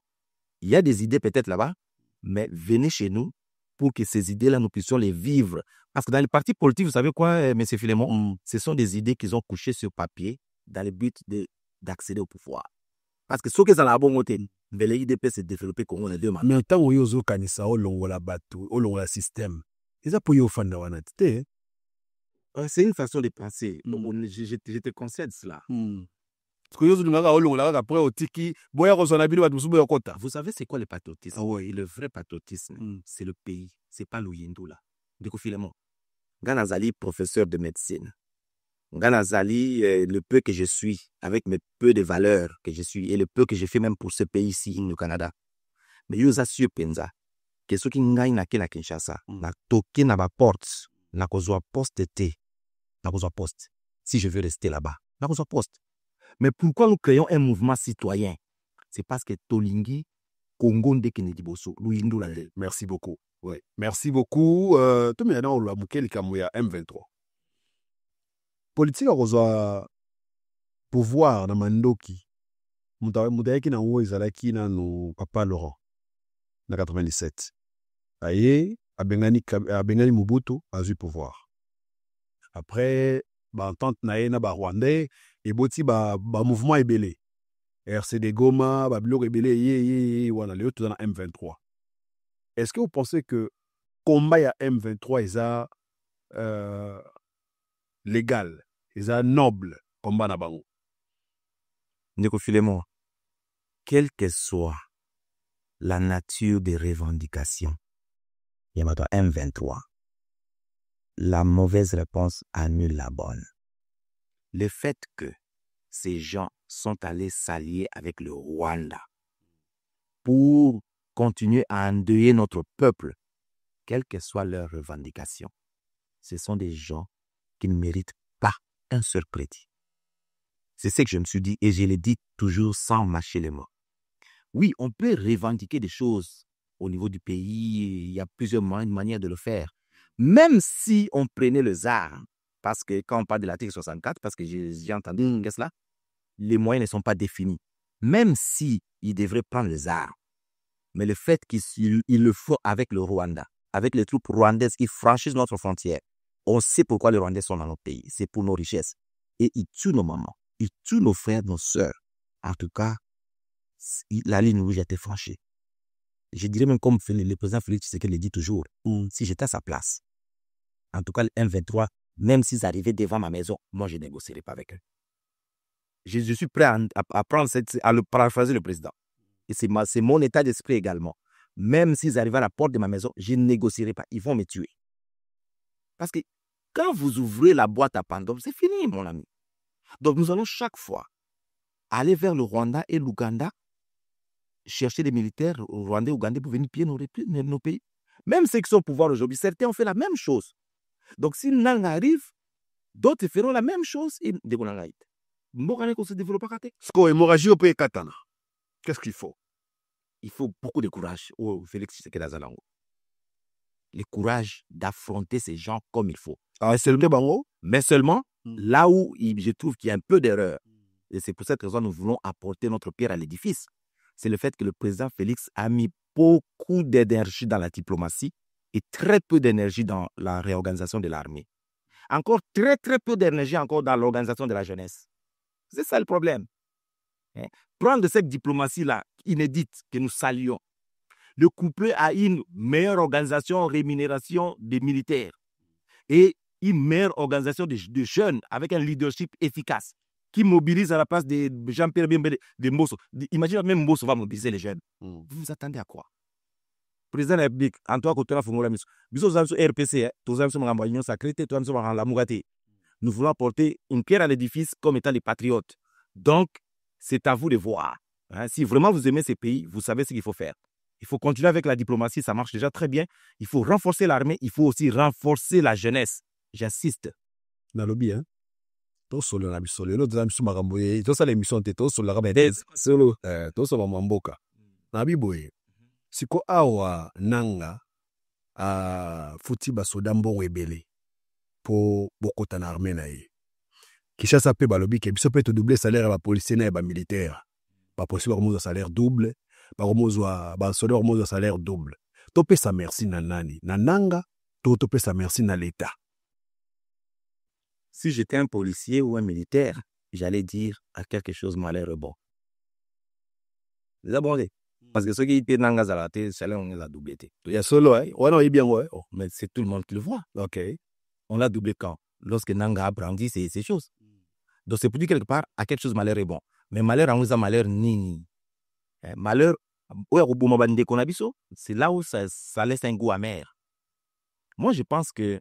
il y a des idées peut-être là-bas, mais venez chez nous pour que ces idées-là, nous puissions les vivre. Parce que dans les partis politiques, vous savez quoi, M. Filemon? Ce sont des idées qu'ils ont couchées sur papier dans le but d'accéder au pouvoir. Parce que ce que ça a bon côté, mais l'IDP s'est développé comme on a deux mandats. Mais tant que vous avez ça, au long système, ils ont payé au fond de la c'est une façon de penser. Je te concède cela. Vous savez c'est quoi le patriotisme? Le vrai patriotisme, c'est le pays. C'est pas l'Ouyendo là. Du coup, Filemon, Ganazali, professeur de médecine. Ganazali, le peu que je suis, avec mes peu de valeurs que je suis, et le peu que j'ai fait même pour ce pays-ci, le Canada. Mais je vous assure, Penza, que ceux qui n'ont pas na Kinshasa, na toqué na ba porte, na kozwa poste te, na kozwa poste. Si je veux rester là-bas, na kozwa poste. Mais pourquoi nous créons un mouvement citoyen? C'est parce que Tolingi, Congo Ndekenediboso, Louindo la. Merci beaucoup. Ouais. Merci beaucoup. Tout le monde a bouqué le Kamouya M23. Politique a pouvoir dans Mandoki. Moutaïki na uwe zalaki na no papa Laurent. Na 97. Aye, Abengani Mobutu a eu pouvoir. Après, entente na Rwandais, et boti mouvement ebele. RCD Goma, Babilo Rebele, voilà, les autres dans la M23. Est-ce que vous pensez que combat à M23 est légal, est noble, combat na bango? Ndeko Filemon, quelle que soit la nature des revendications, Yamato M23, la mauvaise réponse annule la bonne. Le fait que ces gens sont allés s'allier avec le Rwanda pour continuer à endeuiller notre peuple, quelles que soient leurs revendications, ce sont des gens qui ne méritent pas un seul crédit. C'est ce que je me suis dit et je le dis toujours sans mâcher les mots. Oui, on peut revendiquer des choses au niveau du pays, il y a plusieurs manières de le faire. Même si on prenait le ZAR, parce que quand on parle de l'article 64, parce que j'ai entendu cela, les moyens ne sont pas définis. Même si ils devraient prendre le ZAR, mais le fait qu'ils le font avec le Rwanda, avec les troupes rwandaises qui franchissent notre frontière, on sait pourquoi les Rwandais sont dans notre pays. C'est pour nos richesses. Et ils tuent nos mamans, ils tuent nos frères, nos sœurs. En tout cas, la ligne rouge a été franchie. Je dirais même comme le président Félix Tshisekedi le dit toujours, si j'étais à sa place, en tout cas le M23, même s'ils arrivaient devant ma maison, moi je ne négocierais pas avec eux. Je suis prêt à prendre à le paraphraser le président. Et c'est mon état d'esprit également. Même s'ils arrivent à la porte de ma maison, je ne négocierai pas. Ils vont me tuer. Parce que quand vous ouvrez la boîte à Pandore, c'est fini, mon ami. Donc nous allons chaque fois aller vers le Rwanda et l'Ouganda, chercher des militaires rwandais, ougandais pour venir piller nos pays. Même ceux qui sont au pouvoir aujourd'hui, certains ont fait la même chose. Donc si Nang arrive, d'autres feront la même chose. Et Qu'est-ce qu'il faut? Il faut beaucoup de courage au Félix Tshisekedi Azalango. Le courage d'affronter ces gens comme il faut. Mais seulement là où je trouve qu'il y a un peu d'erreur. Et c'est pour cette raison que nous voulons apporter notre pierre à l'édifice. C'est le fait que le président Félix a mis beaucoup d'énergie dans la diplomatie et très peu d'énergie dans la réorganisation de l'armée. Encore très peu d'énergie encore dans l'organisation de la jeunesse. C'est ça le problème. Prendre cette diplomatie-là, inédite, que nous saluons, le coupler à une meilleure organisation, rémunération des militaires et une meilleure organisation de jeunes avec un leadership efficace qui mobilise à la place de Jean-Pierre Bembe de Mbosso. Imaginez même Mbosso va mobiliser les jeunes. Vous vous attendez à quoi? Président de la République, Antoine Kotora Fungola Miso, RPC, nous voulons apporter une pierre à l'édifice comme étant des patriotes. Donc, c'est à vous de voir. Si vraiment vous aimez ces pays, vous savez ce qu'il faut faire. Il faut continuer avec la diplomatie, ça marche déjà très bien. Il faut renforcer l'armée, il faut aussi renforcer la jeunesse. J'insiste. Nalobi, hein? Tout solo na bisolo, l'autre na bisolo makamboye, tout ça l'émission te tout solo la rabede, solo, tout solo mamboka. Na biboye. Siko awa nanga futi basoda mbongo ebele po bokota na armée na ye. Kishasa pe balobi ke biso pe to doubler salaire ba policier na ba militaire. Ba policier ba mozo salaire double, ba mozo ba soda mozo salaire double. To pe sa merci na nani, na nanga, to pe sa merci na l'état. Si j'étais un policier ou un militaire, j'allais dire à quelque chose malheureux bon. D'abord, parce que ceux qui étaient dans le salaire, on l'a doublé. Il y a solo, hein? Ouais, non, il est bien, ouais. Oh, mais c'est tout le monde qui le voit. Ok. On l'a doublé quand? Lorsque Nanga a brandi ces choses. Donc c'est pour dire quelque part à quelque chose malheur est bon. Mais malheur en nous a malheur ni. Malheur, c'est là où ça laisse un goût amer. Moi, je pense que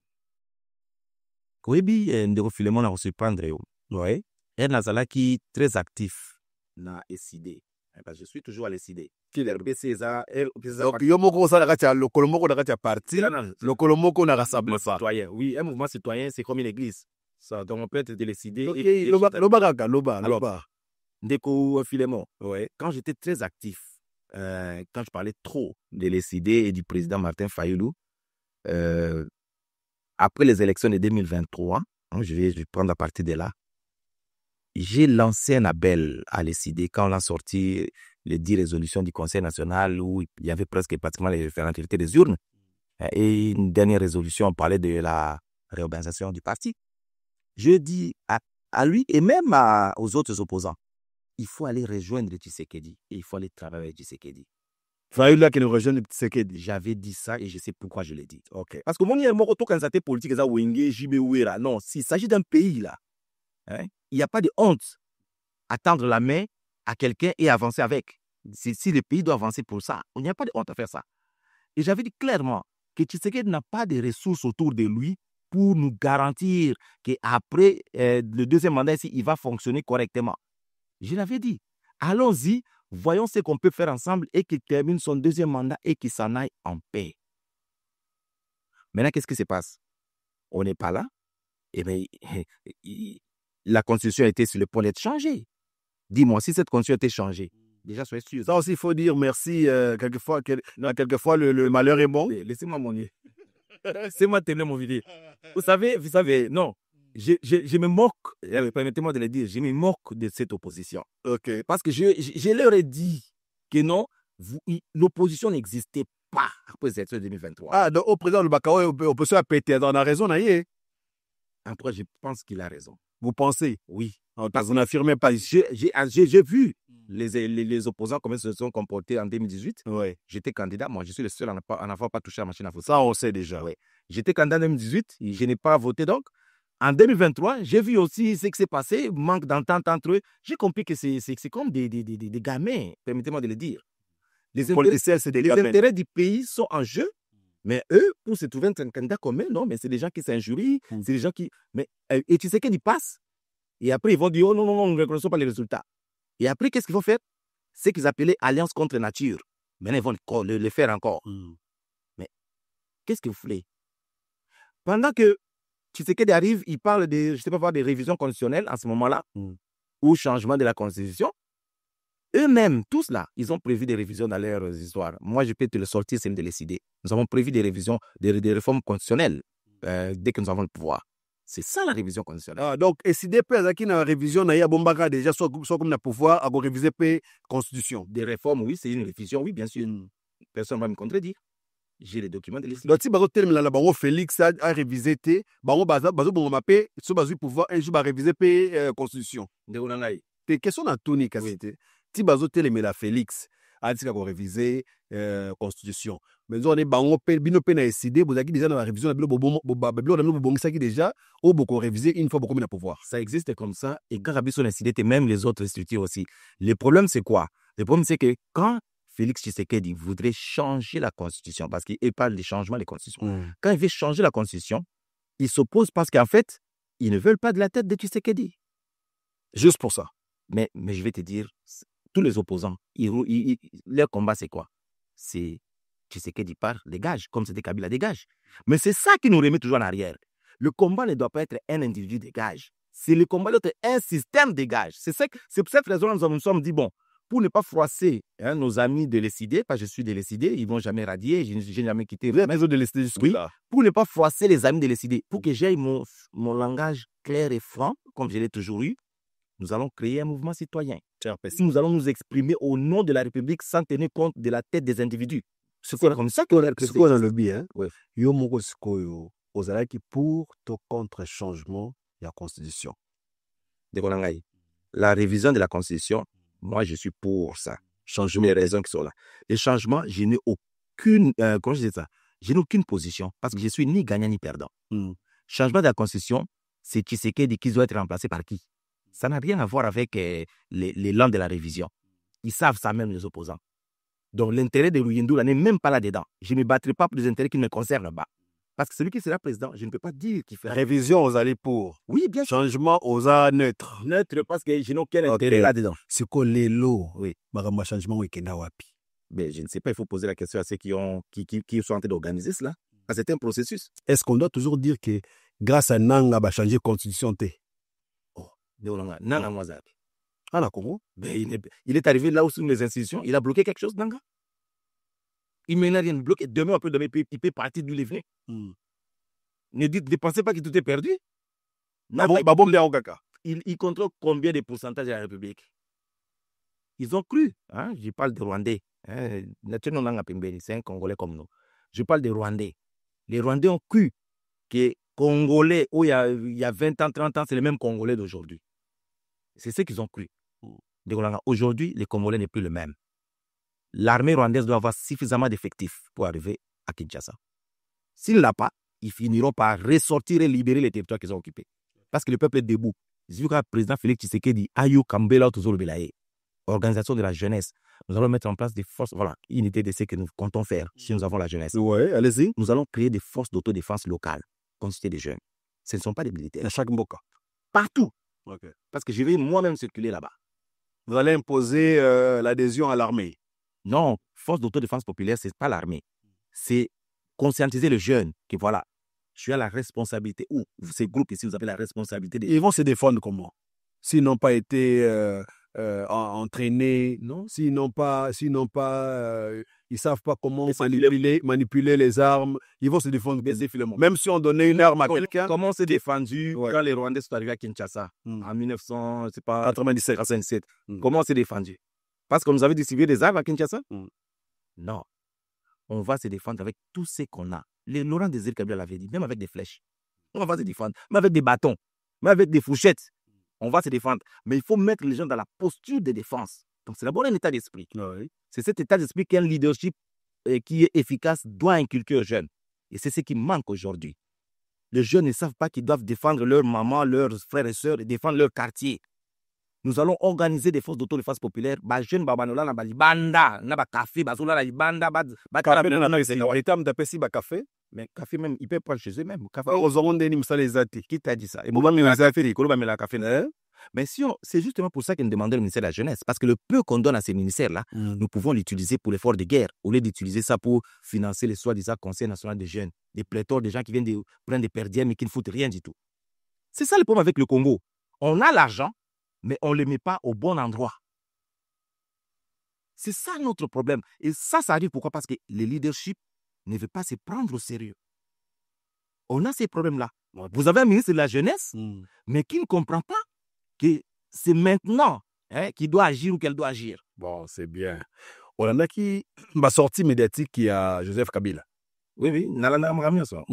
Koebi Ndeko Filemon a reçu prendre. Ouais. Et Nazala qui est très actif na SID. Parce que je suis toujours à l'SID. Donc, yomoko ça la le kolomoko na parti, le kolomoko na rassemble ça. Oui, un mouvement citoyen, c'est comme une église. Ça, donc on peut être de l'SID. Loba. Ndeko Filemon. Ouais. Quand j'étais très actif, quand je parlais trop de l'SID et du président Martin Fayulu, après les élections de 2023, je vais prendre à partir de là, j'ai lancé un appel à l'SID quand on a sorti les 10 résolutions du Conseil national où il y avait presque pratiquement les référendums des urnes. Et une dernière résolution, on parlait de la réorganisation du parti. Je dis à lui et même aux autres opposants, il faut aller rejoindre Tshisekedi et il faut aller travailler avec Tshisekedi. Fallait là qu'il nous rejoigne Tshisekedi. J'avais dit ça et je sais pourquoi je l'ai dit. Ok. Parce que mon retour quand c'était politique, non, s'il s'agit d'un pays là, hein, il n'y a pas de honte à tendre la main à quelqu'un et avancer avec. Si le pays doit avancer pour ça, il n'y a pas de honte à faire ça. Et j'avais dit clairement que Tshisekedi n'a pas de ressources autour de lui pour nous garantir qu'après le deuxième mandat, il va fonctionner correctement. Je l'avais dit. Allons-y, voyons ce qu'on peut faire ensemble et qu'il termine son deuxième mandat et qu'il s'en aille en paix. Maintenant, qu'est-ce qui se passe? On n'est pas là. Eh bien, la constitution a été sur le point d'être changée. Dis-moi, si cette constitution a été changée, déjà, soyez sûr. Ça aussi, il faut dire merci. Quelquefois, le malheur est bon. Laissez-moi mon nez. Laissez-moi terminer mon vidéo. Vous savez, non. Je me moque, permettez-moi de le dire, je me moque de cette opposition. Ok. Parce que je leur ai dit que non, l'opposition n'existait pas après cette élection 2023. Ah, donc au président Lubakawa, l'opposition a pété. On a raison, Naïe. Après, je pense qu'il a raison. Vous pensez? Oui. Parce que vous n'affirmez pas. J'ai vu les opposants comment ils se sont comportés en 2018. Ouais. J'étais candidat. Moi, je suis le seul à n'avoir pas touché à la machine à voter. Ça, on sait déjà. Ouais. J'étais candidat en 2018. Je n'ai pas voté donc. En 2023, j'ai vu aussi ce qui s'est passé, manque d'entente entre eux. J'ai compris que c'est comme des gamins, permettez-moi de le dire. Les intérêts du pays sont en jeu, mais eux, pour se trouver un candidat commun, non, mais c'est des gens qui s'injurient, c'est des gens qui... Et tu sais qu'ils passent, et après ils vont dire, oh non, non, non, nous ne reconnaissons pas les résultats. Et après, qu'est-ce qu'il faut faire? C'est qu'ils appelaient Alliance contre nature. Maintenant, ils vont le faire encore. Mais qu'est-ce que vous voulez? Pendant que Tshisekedi arrive, il parle de, je sais pas voir, des révisions constitutionnelles en ce moment-là, ou changement de la Constitution. Eux-mêmes, tous là, ils ont prévu des révisions dans leurs histoires. Moi, je peux te le sortir, c'est de les citer. Nous avons prévu des révisions, des réformes constitutionnelles dès que nous avons le pouvoir. C'est ça la révision constitutionnelle. Ah, donc, et si des pays qui ont une révision, il y a Bombaka déjà, soit comme le pouvoir, à réviser la Constitution. Des réformes, oui, c'est une révision, oui, bien sûr. Personne ne va me contredire. J'ai les documents de l'histoire. Donc, si vous Félix a révisé, vous avez le pouvoir, un jour, réviser la Constitution. C'est question de tout, si vous avez Félix, a dit qu'il a révisé la Constitution. Mais vous avez décidé, vous avez déjà dans la révision, vous avez déjà, ou beaucoup révisé une fois beaucoup de pouvoir. Ça existe comme ça, et quand Rabbi a décidé, même les autres structures aussi. Le problème, c'est quoi? Le problème, c'est que quand Félix Tshisekedi voudrait changer la Constitution, parce qu'il parle des changements de la Constitution. Quand il veut changer la Constitution, il s'oppose parce qu'en fait, ils ne veulent pas de la tête de Tshisekedi. Juste pour ça. Mais je vais te dire, tous les opposants, leur combat, c'est quoi? C'est Tshisekedi part, dégage, comme c'était Kabila, dégage. Mais c'est ça qui nous remet toujours en arrière. Le combat ne doit pas être un individu dégage. C'est le combat doit être un système dégage. C'est pour cette raison que nous nous sommes dit, bon, pour ne pas froisser nos amis de l'ECD, parce que je suis de l'ECD, ils ne vont jamais radier, je n'ai jamais quitté. Vous êtes maison de l'ECD jusque-là. Pour ne pas froisser les amis de l'ECD, pour que j'aille mon langage clair et franc, comme je l'ai toujours eu, nous allons créer un mouvement citoyen. Nous allons nous exprimer au nom de la République sans tenir compte de la tête des individus. C'est comme ça qu'on a créé. C'est quoi dans le bien? Yo moko sikoyo, ozalaki pour to contre changement de la Constitution. La révision de la Constitution, moi, je suis pour ça. Changement, les raisons qui sont là. Les changements, je n'ai aucune, comment je dis ça? Je n'ai aucune position parce que je suis ni gagnant ni perdant. Changement de la Constitution, c'est Tshisekedi qui doit être remplacé par qui? Ça n'a rien à voir avec les langues de la révision. Ils savent ça même, les opposants. Donc, l'intérêt de Ruyindoula n'est même pas là-dedans. Je ne me battrai pas pour des intérêts qui ne me concernent pas. Parce que celui qui sera président, je ne peux pas dire qu'il fait... Révision aux allées pour. Oui, bien sûr. Changement aux a neutre. Neutre parce que je n'ai aucun intérêt là-dedans. C'est quoi les lots? Oui. Changement au wapi. Mais je ne sais pas, il faut poser la question à ceux qui sont en train d'organiser cela. C'est un processus. Est-ce qu'on doit toujours dire que grâce à Nanga, va changer la constitution? Nanga Mwazabi. Ah, la Congo? Il est arrivé là où sont les institutions, il a bloqué quelque chose, Nanga. Il m'a rien bloqué. Demain, il peut partir d'où il est venu. Ne pensez pas que tout est perdu. Il contrôle combien de pourcentages de la République? Ils ont cru. Je parle des Rwandais. C'est un Congolais comme nous. Je parle des Rwandais. Les Rwandais ont cru que Congolais, où il y a 20 ans, 30 ans, c'est les mêmes Congolais d'aujourd'hui. C'est ce qu'ils ont cru. Aujourd'hui, les Congolais n'est plus le même. L'armée rwandaise doit avoir suffisamment d'effectifs pour arriver à Kinshasa. S'il ne l'a pas, ils finiront par ressortir et libérer les territoires qu'ils ont occupés. Parce que le peuple est debout. J'ai vu que le président Félix Tshisekedi, Ayo Kambela Tuzolobelaye, organisation de la jeunesse, nous allons mettre en place des forces, voilà, unité de ce que nous comptons faire si nous avons la jeunesse. Ouais, allez-y. Nous allons créer des forces d'autodéfense locales, constituées des jeunes. Ce ne sont pas des militaires. À chaque mboka. Partout. Okay. Parce que je vais moi-même circuler là-bas. Vous allez imposer l'adhésion à l'armée. Non, force d'autodéfense populaire, ce n'est pas l'armée. C'est conscientiser le jeune que voilà, je suis à la responsabilité, ou ces groupes ici, vous avez la responsabilité. Ils vont se défendre comment? S'ils n'ont pas été entraînés, non? S'ils ne savent pas comment manipuler les armes, ils vont se défendre. Même si on donnait une arme à quelqu'un. Comment on s'est défendu quand les Rwandais sont arrivés à Kinshasa en 1997? Comment on s'est défendu? Parce qu'on nous avait distribué des armes à Kinshasa? Non. On va se défendre avec tout ce qu'on a. Laurent Désiré Kabila l'avait dit, même avec des flèches. On va se défendre, même avec des bâtons, même avec des fourchettes. On va se défendre. Mais il faut mettre les gens dans la posture de défense. Donc c'est d'abord un état d'esprit. Oui. C'est cet état d'esprit qu'un leadership qui est efficace doit inculquer aux jeunes. Et c'est ce qui manque aujourd'hui. Les jeunes ne savent pas qu'ils doivent défendre leur maman, leurs frères et sœurs et défendre leur quartier. Nous allons organiser des forces d'autodéfense populaire. Jeune babanola na balibanda, na ba café, bazula la libanda, café. Mais café même, ils peuvent prendre chez eux même. Qui t'a dit ça? Mais si c'est justement pour ça qu'ils nous demandaient le ministère de la Jeunesse. Parce que le peu qu'on donne à ces ministères-là, nous pouvons l'utiliser pour l'effort de guerre, au lieu d'utiliser ça pour financer les soi-disant conseils nationaux des jeunes, des pléthores de gens qui viennent de prendre des perdièmes et qui ne foutent rien du tout. C'est ça le problème avec le Congo. On a l'argent, mais on ne le met pas au bon endroit. C'est ça notre problème. Et ça arrive pourquoi? Parce que le leadership ne veut pas se prendre au sérieux. On a ces problèmes-là. Vous avez un ministre de la Jeunesse, mais qui ne comprend pas que c'est maintenant qu'il doit agir ou qu'elle doit agir. Bon, c'est bien. On a qui m'a sorti médiatique qui a Joseph Kabila. Oui, nalanda mramia ça.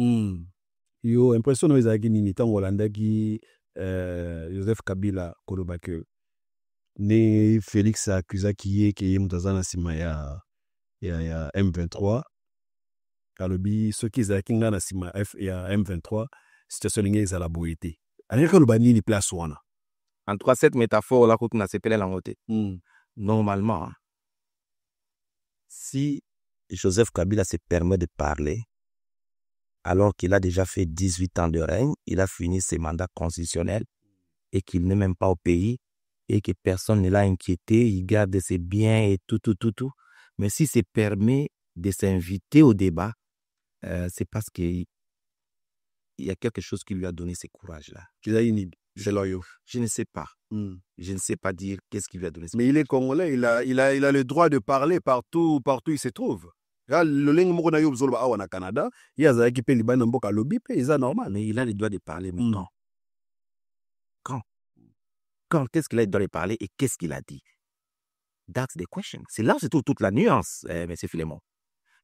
Yo impression no ezaki nini tango Holanda qui Joseph Kabila kolobake ne Félix akuzaki ki mutazana sima ya M23 kalobi soki ezalaki nga na sima ya M23 situation lingi ezala boye te. Ani koloba nini place wana? En tout cas, cette métaphore là qu'on a sepelé la montée. Normalement, si Joseph Kabila se permet de parler alors qu'il a déjà fait 18 ans de règne, il a fini ses mandats constitutionnels et qu'il n'est même pas au pays et que personne ne l'a inquiété, il garde ses biens et tout. Mais s'il se permet de s'inviter au débat, c'est parce qu'il y a quelque chose qui lui a donné ce courage-là. Je ne sais pas. Je ne sais pas dire qu'est-ce qui lui a donné. Mais il est congolais, il a le droit de parler partout où il se trouve. Canada, il a normal. Mais il a le droit de parler maintenant. Quand est-ce qu'il a le droit de parler et qu'est-ce qu'il a dit? That's the question. C'est là où se trouve toute la nuance, M. Philémon.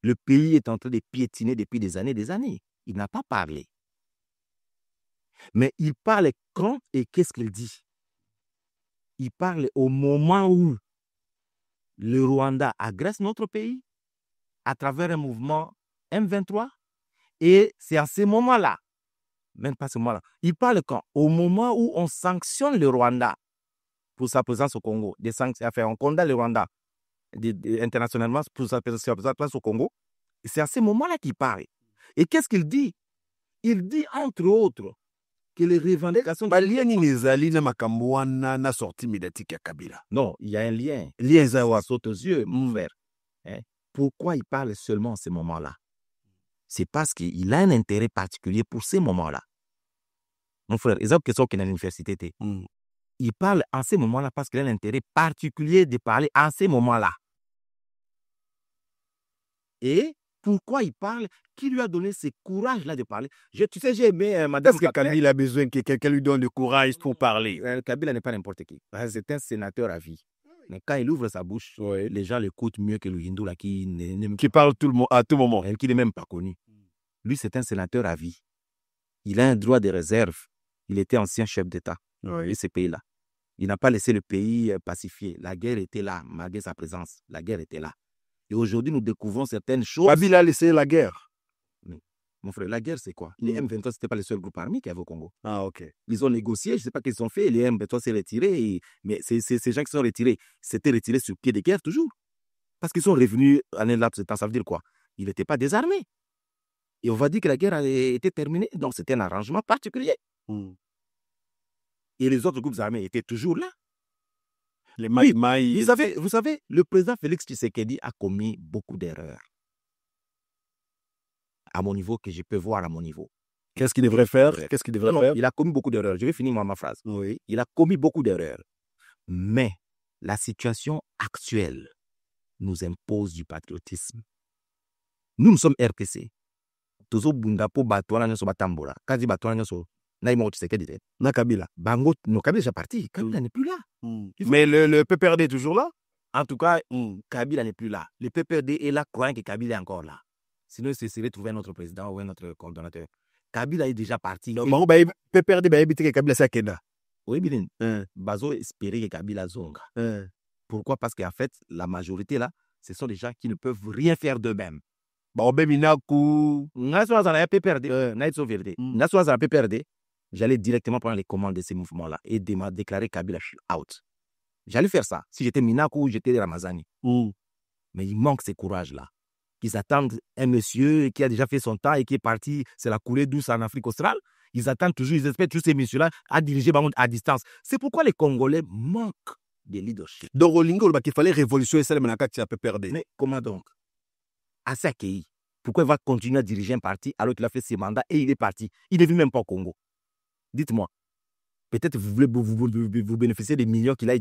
Le pays est en train de piétiner depuis des années. Il n'a pas parlé. Mais il parle quand et qu'est-ce qu'il dit? Il parle au moment où le Rwanda agresse notre pays à travers un mouvement M23. Et c'est à ce moment-là, même pas ce moment-là, il parle quand? Au moment où on sanctionne le Rwanda pour sa présence au Congo. On condamne le Rwanda internationalement pour sa présence au Congo. Et c'est à ce moment-là qu'il parle. Et qu'est-ce qu'il dit? Il dit entre autres que les revendications... na sortie médiatique à Kabila. Non, il y a un lien. Lien saute aux yeux, mon frère. Pourquoi il parle seulement en ce moment-là? C'est parce qu'il a un intérêt particulier pour ces moments-là. Mon frère, il y a une question qui est à l'université. Il parle en ces moments-là parce qu'il a un intérêt particulier de parler en ces moments-là. Et pourquoi il parle? Qui lui a donné ce courage-là de parler? Tu sais, j'ai aimé Madame Kabila. Est-ce que Kabila a besoin que quelqu'un lui donne le courage pour parler? Kabila n'est pas n'importe qui. C'est un sénateur à vie. Mais quand il ouvre sa bouche, les gens l'écoutent mieux que le hindou là, qui parle à tout moment. Qui n'est même pas connu. Lui, c'est un sénateur à vie. Il a un droit de réserve. Il était ancien chef d'État de ce pays-là. Il n'a pas laissé le pays pacifier. La guerre était là, malgré sa présence. La guerre était là. Et aujourd'hui, nous découvrons certaines choses. Kabila a laissé la guerre. Mais, mon frère, la guerre, c'est quoi? Les M23, ce n'était pas le seul groupe armé qu'il y avait au Congo. Ah, ok. Ils ont négocié, je ne sais pas ce qu'ils ont fait. Les M23 s'est retiré. Mais ces gens qui sont retirés, s'étaient retirés sur pied de guerre toujours. Parce qu'ils sont revenus en un laps de temps. Ça veut dire quoi? Ils n'étaient pas désarmés. Et on va dire que la guerre a été terminée. Donc, c'était un arrangement particulier. Et les autres groupes armés étaient toujours là. Les Maï. Vous savez, le président Félix Tshisekedi a commis beaucoup d'erreurs. À mon niveau, que je peux voir à mon niveau. Qu'est-ce qu'il devrait faire? Qu'est-ce qu'il devrait faire? Il a commis beaucoup d'erreurs. Je vais finir ma phrase. Oui. Il a commis beaucoup d'erreurs. Mais la situation actuelle nous impose du patriotisme. Nous sommes RPC. Tozo bundapo batwana nyoso batambola. Kazi batwana nyoso. Naïma Tshisekedi. Na Kabila. Bango, non, Kabila est déjà parti. Kabila n'est plus là. Mais le PPRD est toujours là? En tout cas, Kabila n'est plus là. Le PPRD est là, croyant que Kabila est encore là. Sinon, il serait trouver un autre président ou un autre coordonnateur. Kabila est déjà parti. Non, PPRD va éviter que Kabila soit Kenda. Oui, bien. Bazo espérait que Kabila zonga. Pourquoi? Parce qu'en fait, la majorité là, ce sont des gens qui ne peuvent rien faire d'eux-mêmes. J'allais directement prendre les commandes de ces mouvements-là et déclarer Kabila out. J'allais faire ça si j'étais Minakou ou j'étais Ramazani. Mais il manque ce courage-là. Ils attendent un monsieur qui a déjà fait son temps et qui est parti, c'est la coulée douce en Afrique australe. Ils attendent toujours, ils espèrent tous ces messieurs-là à diriger à distance. C'est pourquoi les Congolais manquent de leadership. Donc, il fallait révolutionner celle qui a PPRD. Mais comment donc? Assez accueilli. Pourquoi il va continuer à diriger un parti alors qu'il a fait ses mandats et il est parti? Il ne vit même pas au Congo. Dites-moi, peut-être vous voulez vous bénéficier des millions qu'il a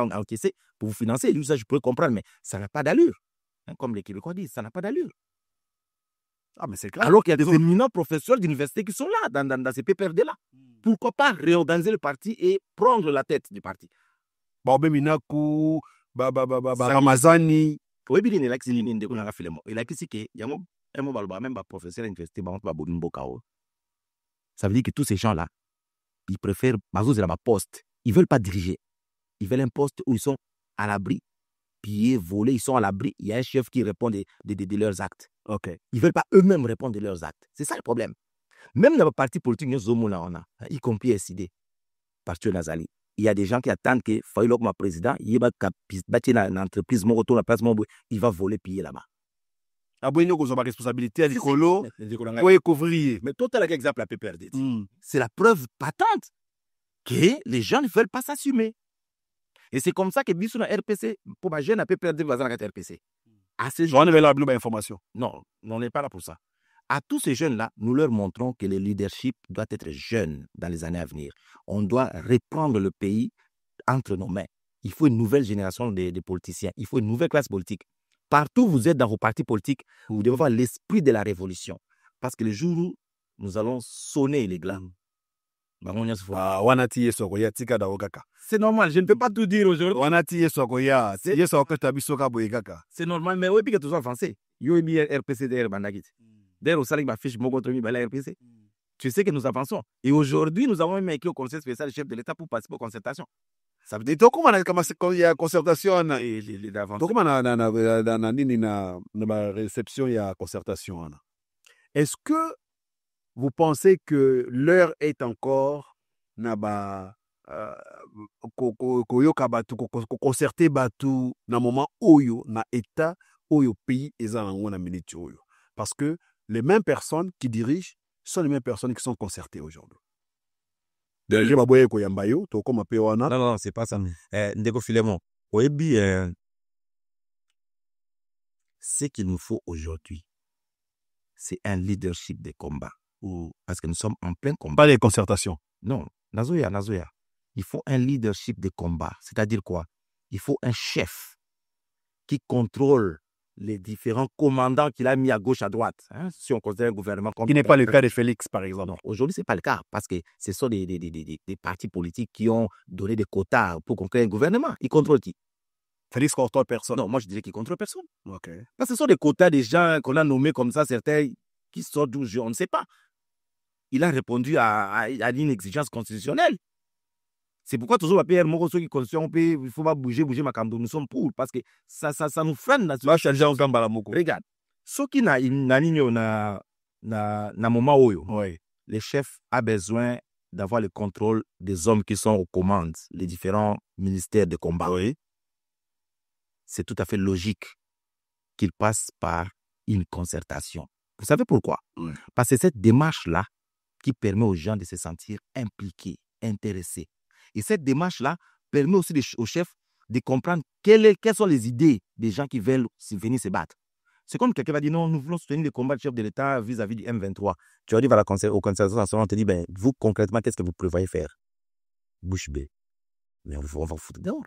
encaissés pour vous financer. Lui, ça, je pourrais comprendre, mais ça n'a pas d'allure. Comme les Québécois disent, ça n'a pas d'allure. Ah, mais c'est grave. Alors qu'il y a des éminents professeurs d'université qui sont là, dans ces PPRD-là. Pourquoi pas réorganiser le parti et prendre la tête du parti? Minaku, Ramazani. Oui, bien, il a dit que même professeur d'université, ça veut dire que tous ces gens-là, ils préfèrent poste. Ils ne veulent pas diriger. Ils veulent un poste où ils sont à l'abri, pillés, volés, ils sont à l'abri. Il y a un chef qui répond de leurs actes. Okay. Ils ne veulent pas eux-mêmes répondre de leurs actes. C'est ça le problème. Même dans le parti politique, y compris SID, parti Nazali, il y a des gens qui attendent que Faïlok, ma président, il va bâtir une entreprise, il va voler, piller là-bas. La responsabilité à l'écolo, pour couvrir. Mais toi, tu as l'exemple à PPRD. C'est la preuve patente que les gens ne veulent pas s'assumer. Et c'est comme ça que Bissou na RPC, pour ma jeune, à PPRD, va dans la RPC. À ces gens, on avait la information. Non, on n'est pas là pour ça. À tous ces jeunes-là, nous leur montrons que le leadership doit être jeune dans les années à venir. On doit reprendre le pays entre nos mains. Il faut une nouvelle génération de politiciens. Il faut une nouvelle classe politique. Partout où vous êtes dans vos partis politiques, vous devez avoir l'esprit de la révolution. Parce que le jour où nous allons sonner les glands, c'est normal, je ne peux pas tout dire aujourd'hui. C'est normal, mais oui, puis que tout soit avancé. Yo et RPC derrière Bandagit. Derrière au Saling, ma fiche, mon contre la RPC. Tu sais que nous avançons. Et aujourd'hui, nous avons même écrit au Conseil spécial du chef de l'État pour participer aux concertations. Ça veut dire comment il y a concertation comment la réception il y a concertation. Est-ce que vous pensez que l'heure est encore concerter batu na moment oyo na état oyo pays ezango na minute oyo, parce que les mêmes personnes qui dirigent sont les mêmes personnes qui sont concertées aujourd'hui. Non, c'est pas ça. Ndeko Filemon, ce qu'il nous faut aujourd'hui, c'est un leadership de combat. Parce que nous sommes en plein combat. Pas les concertations. Non, Nazoya. Il faut un leadership de combat. C'est-à-dire quoi? Il faut un chef qui contrôle les différents commandants qu'il a mis à gauche, à droite. Si on considère un gouvernement comme... Qui n'est pas le cas de Félix, par exemple. Non, aujourd'hui, ce n'est pas le cas. Parce que ce sont des partis politiques qui ont donné des quotas pour contrôler un gouvernement. Ils contrôlent qui? Félix contrôle personne. Non, moi je dirais qu'il contrôle personne. Okay. Parce que ce sont des quotas des gens qu'on a nommés comme ça, certains qui sortent d'où, on ne sait pas. Il a répondu à une exigence constitutionnelle. C'est pourquoi toujours la PR, moi, ceux qui conscient, il faut pas bouger ma cambo. Nous sommes pour, parce que ça nous freine. Regarde, ceux qui na moment oyo, les chefs a besoin d'avoir le contrôle des hommes qui sont aux commandes, les différents ministères de combat. Oui. C'est tout à fait logique qu'ils passent par une concertation. Vous savez pourquoi? Parce que c'est cette démarche-là qui permet aux gens de se sentir impliqués, intéressés. Et cette démarche-là permet aussi aux chefs de comprendre quelles sont les idées des gens qui veulent venir se battre. C'est comme quelqu'un va dire non, nous voulons soutenir le combat du chef de l'État vis-à-vis du M23. Tu arrives au concertation, on te dit, ben, vous concrètement, qu'est-ce que vous prévoyez faire? Bouche bée. Mais on va foutre dehors.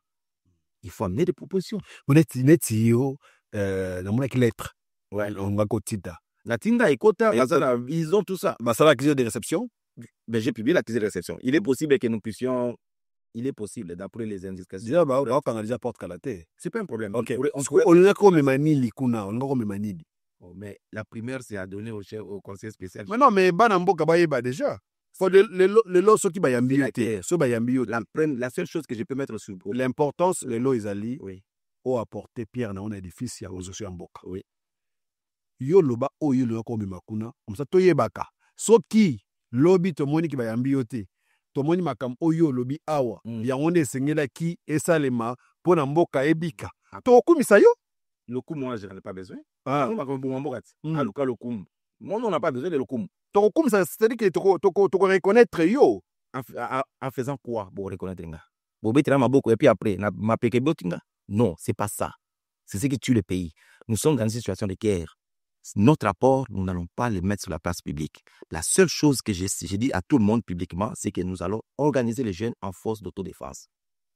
Il faut amener des propositions. Vous êtes CEO, lettre. Ouais. On va continuer. La Tinda et Kota, ils ont tout ça. Ça va accusé de réception. Ben, j'ai publié l'accusé de réception. Il est possible que nous puissions. Il est possible, d'après les indications. Déjà, on a déjà porte calaté. C'est pas un problème. Ok. On a comme manili kuna, on a comme manili. Mais la primaire, c'est à donner au conseil spécial. Mais non, mais Banambo Kabaïba déjà. Faut le lot, ceux qui bayambi. La seule chose que je peux mettre sur l'importance, les lots Isali, oui, ont apporté pierre dans un édifice à Ozosu Amboka. Oui. Yo loba o yo lo comme makuna, comme ça toye baka. So qui lobby to moni ki bayambi yote. To moni makam oyo lobby awa. Ya onde sengela ki esalema pona mboka ebika. To kumisa yo. Le coup, moi, je n'en ai pas besoin. Ah. Moi, on n'a pas besoin de le coup. To comme ça, c'est-à-dire que to reconnaître yo. En faisant quoi pour reconnaître nga? Et puis après, non, c'est pas ça. C'est ce qui tue le pays. Nous sommes dans une situation de guerre. Notre rapport, nous n'allons pas le mettre sur la place publique. La seule chose que j'ai dit à tout le monde publiquement, c'est que nous allons organiser les jeunes en force d'autodéfense.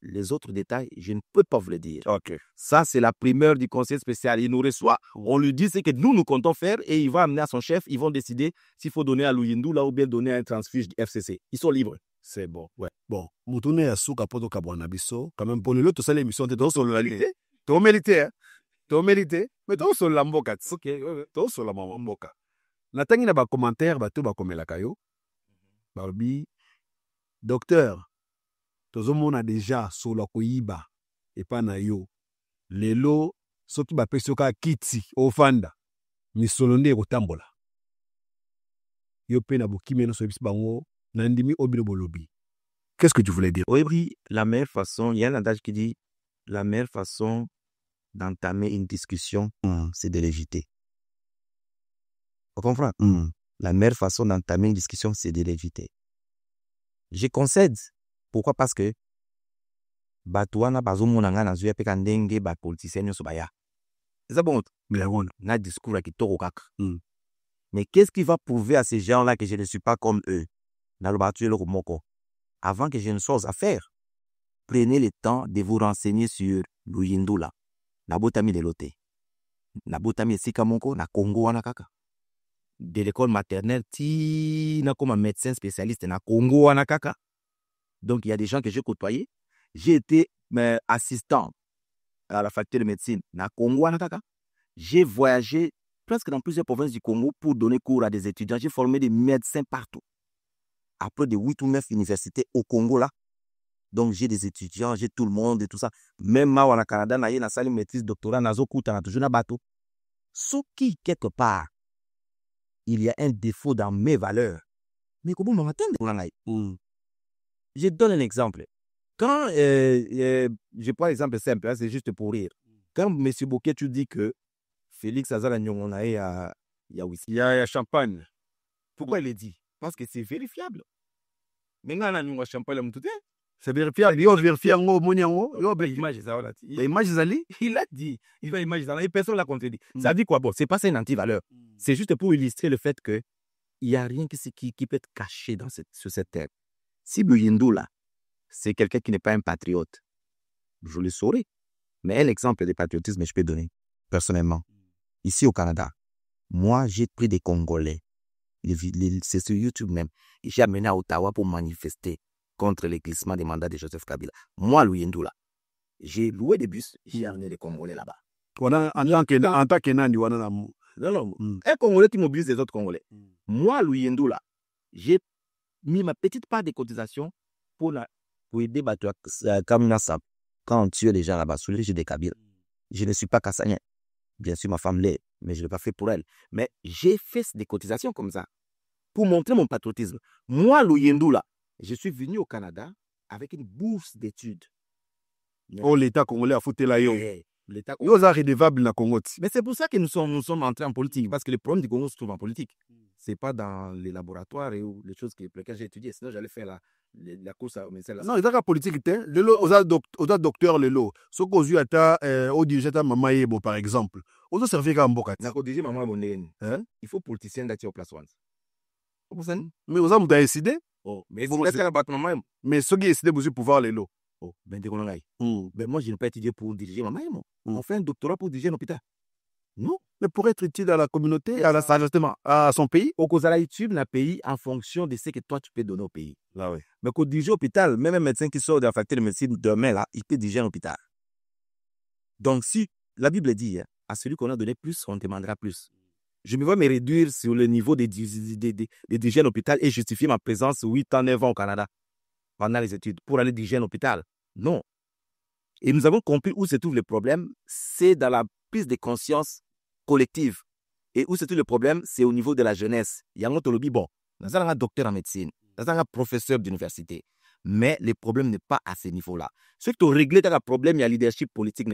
Les autres détails, je ne peux pas vous le dire. Ok. Ça, c'est la primeur du conseil spécial. Il nous reçoit, on lui dit ce que nous comptons faire et il va amener à son chef. Ils vont décider s'il faut donner à Luyindou là ou bien donner un transfuge du FCC. Ils sont libres. C'est bon. Ouais. Bon. Moutoune à Souka Poto Kabouanabiso. Quand même, pour le lot, tout ça, l'émission, t'es dans son réalité. T'es au mérité, hein. T'es au mérité. Mais t'es sur l'amboka. Ok. T'es sur la mamboka. Natangi na ba commentaire, ba tout ba komela kayo. Barbi. Docteur. Tozomona déjà sur la koyiba et pas na yo lelo soki ba pesoka kiti ofanda misolonde kotambola yo pe na bokime no sobis bango nandimi obino bolobi. Qu'est-ce que tu voulais dire? Oui, la meilleure façon, il y a un adage qui dit la meilleure façon d'entamer une discussion, c'est de l'éviter. Vous comprenez? La meilleure façon d'entamer une discussion, c'est de l'éviter. Je concède. Pourquoi? Parce que Batouana bazomonanga na zuya peka ndenge ba politicien nyoso baya. C'est bon. Na discours à qui toro kaka. Mais qu'est-ce qui va prouver à ces gens-là que je ne suis pas comme eux? Na lo batu le moko. Avant que j'ai une chose à faire, prenez le temps de vous renseigner sur Luyindula. Na botami de lote. Na botami esika moko na Congo wana kaka. De l'école maternelle ti na comme un médecin spécialiste na Congo wana kaka. Donc, il y a des gens que j'ai côtoyés. J'ai été assistant à la faculté de médecine na Congo Anataka. J'ai voyagé presque dans plusieurs provinces du Congo pour donner cours à des étudiants. J'ai formé des médecins partout. Après de 8 ou 9 universités au Congo là. Donc, j'ai des étudiants, j'ai tout le monde et tout ça. Même moi, au Canada, na na salle maîtrise doctorat, na zokuta, na toujours na bateau. Sauf qui, quelque part, il y a un défaut dans mes valeurs. Mais comment on m'attend pour la Je donne un exemple. Quand, je prends l'exemple simple, hein, c'est juste pour rire. Quand M. Bouquet, tu dis que Félix Azalagnon, on a eu à Champagne, pourquoi il est dit? Parce que c'est vérifiable. Mais quand on a Champagne, c'est vérifiable. Il a vérifié en haut, il a dit. Il va imaginer. Et personne ne l'a contredit. Ça dit quoi? Bon, c'est pas ça une anti-valeur. C'est juste pour illustrer le fait que il n'y a rien qui peut être caché sur cette terre. Si Luyindou, là, c'est quelqu'un qui n'est pas un patriote, je le saurais. Mais un exemple de patriotisme, je peux donner, personnellement. Ici au Canada, moi, j'ai pris des Congolais. C'est sur YouTube même. J'ai amené à Ottawa pour manifester contre le glissement des mandats de Joseph Kabila. Moi, Luyindou, là, j'ai loué des bus, j'ai amené des Congolais là-bas. En tant que Nandi, non. Un Congolais qui mobilise les autres Congolais. Moi, Luyindou, là, j'ai mis ma petite part de cotisation pour pour aider Kamina Sap. Quand on tue les gens là-bas, sous les yeux des Kabyles. Je ne suis pas Kassanien. Bien sûr, ma femme l'est, mais je ne l'ai pas fait pour elle. Mais j'ai fait des cotisations comme ça pour montrer mon patriotisme. Moi, Louyendou, là, je suis venu au Canada avec une bourse d'études. Oh, l'État congolais a foutu la yo. L'État Yo, ça redevable na Congo. Mais c'est pour ça que nous sommes entrés en politique, parce que le problème du Congo se trouve en politique. Ce n'est pas dans les laboratoires et les choses pour lesquelles j'ai étudié. Sinon, j'allais faire la course au ministère. Non, il y a la politique. Aux docteurs, ce qu'on a eu au dirigeant Mama Yebo, par exemple. Aux autres services comme Bokat. Il faut politicien d'être au place. Mais aux hommes, vous avez décidé. Mais ceux qui ont décidé de pouvoir les lots. Ben moi, je n'ai pas étudié pour diriger Mama Yebo. On fait un doctorat pour diriger un hôpital. Non. Mais pour être utile à la communauté, à son pays. Au cause de la YouTube, le pays en fonction de ce que toi tu peux donner au pays. Là, oui. Mais quand diriger l'hôpital, même un médecin qui sort de la faculté de médecine demain, là, il peut diriger un hôpital. Donc, si la Bible dit, à celui qu'on a donné plus, on demandera plus. Je me vois me réduire sur le niveau de diriger un hôpital et justifier ma présence 8 ans, 9 ans au Canada pendant les études pour aller diriger un hôpital. Non. Et nous avons compris où se trouve le problème, c'est dans la prise de conscience collective. Et où se trouve le problème, c'est au niveau de la jeunesse. Il y a un autre lobby, bon, nous avons un docteur en médecine, nous avons un professeur d'université. Mais le problème n'est pas à ce niveau-là. Ce qui a réglé le problème, il y a le leadership politique.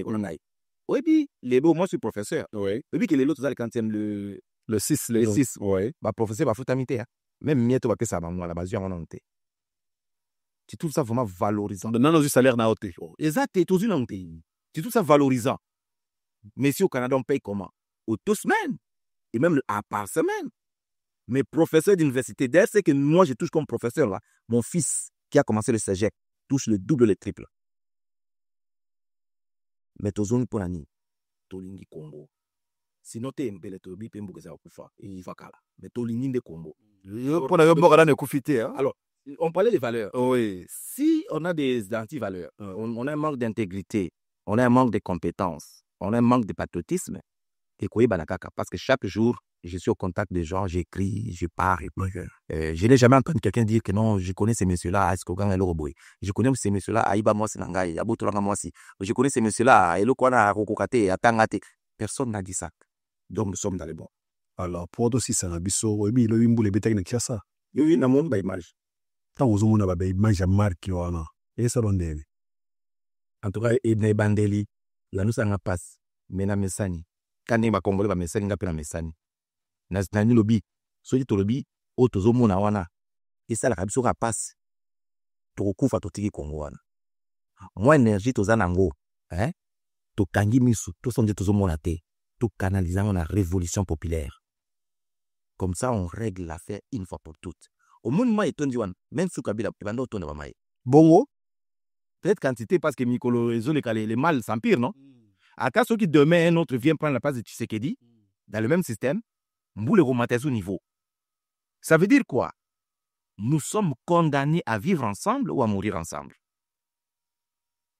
Oui, puis, moi je suis professeur. Oui. Et puis, que les autres, quand ils le 6, le 6. Oui. Bah, professeur, bah, faut t'amiter. Même mieux, tu vas que ça, moi, la base, j'ai en honte. Tu trouves ça vraiment valorisant. Non, non, du salaire n'a pas. Exact, tu trouves ça valorisant. Mais si au Canada, on paye comment? Aux 2 semaines. Et même par semaine. Mais professeur d'université, d'ailleurs, c'est que moi, je touche comme professeur, là. Mon fils, qui a commencé le cégep, touche le double, le triple. Mais tu as pour l'année. Tu as Congo. Sinon, tu as un peu de tobi, tu as un peu de kala. Mais tu as de Congo. Alors, on parlait des valeurs. Oui. Si on a des anti-valeurs, on a un manque d'intégrité, on a un manque de compétences, on a un manque de patriotisme, et quoi, parce que chaque jour, je suis au contact des gens, j'écris, je pars. Je n'ai jamais entendu quelqu'un dire que non, je connais ces messieurs-là, je connais ces messieurs-là, je connais ces messieurs-là, personne n'a dit ça. Donc nous sommes dans les bons. Alors, pour toi aussi, c'est un biseau, oui, il y a une boule de qui a ça. Il y a une image. Tant aux hommes, il y a une image marquée. Et ça, on est. En tout cas, il y a bandeli, la nous s'en passe, mais na mesani. Quand il y a Congolais, il y a mesani. Nani lobby, so dit lobby, otozo mona wana. Et ça, la rabiso passe. Tokufa totiki Congo wana. Moi, énergie, tozanango. To kangi misu, to sonje tozo mona te. To canaliser la révolution populaire. Comme ça, on règle l'affaire une fois pour toutes. Au monde, moi, même sous Kabila, il va nous tourner. Bongo. Peut-être quantité parce que Mikolo les mâles s'empirent, non? À cas ceux qui demain un autre vient prendre la place de Tshisekedi, dans le même système, vous le remontez au niveau. Ça veut dire quoi? Nous sommes condamnés à vivre ensemble ou à mourir ensemble.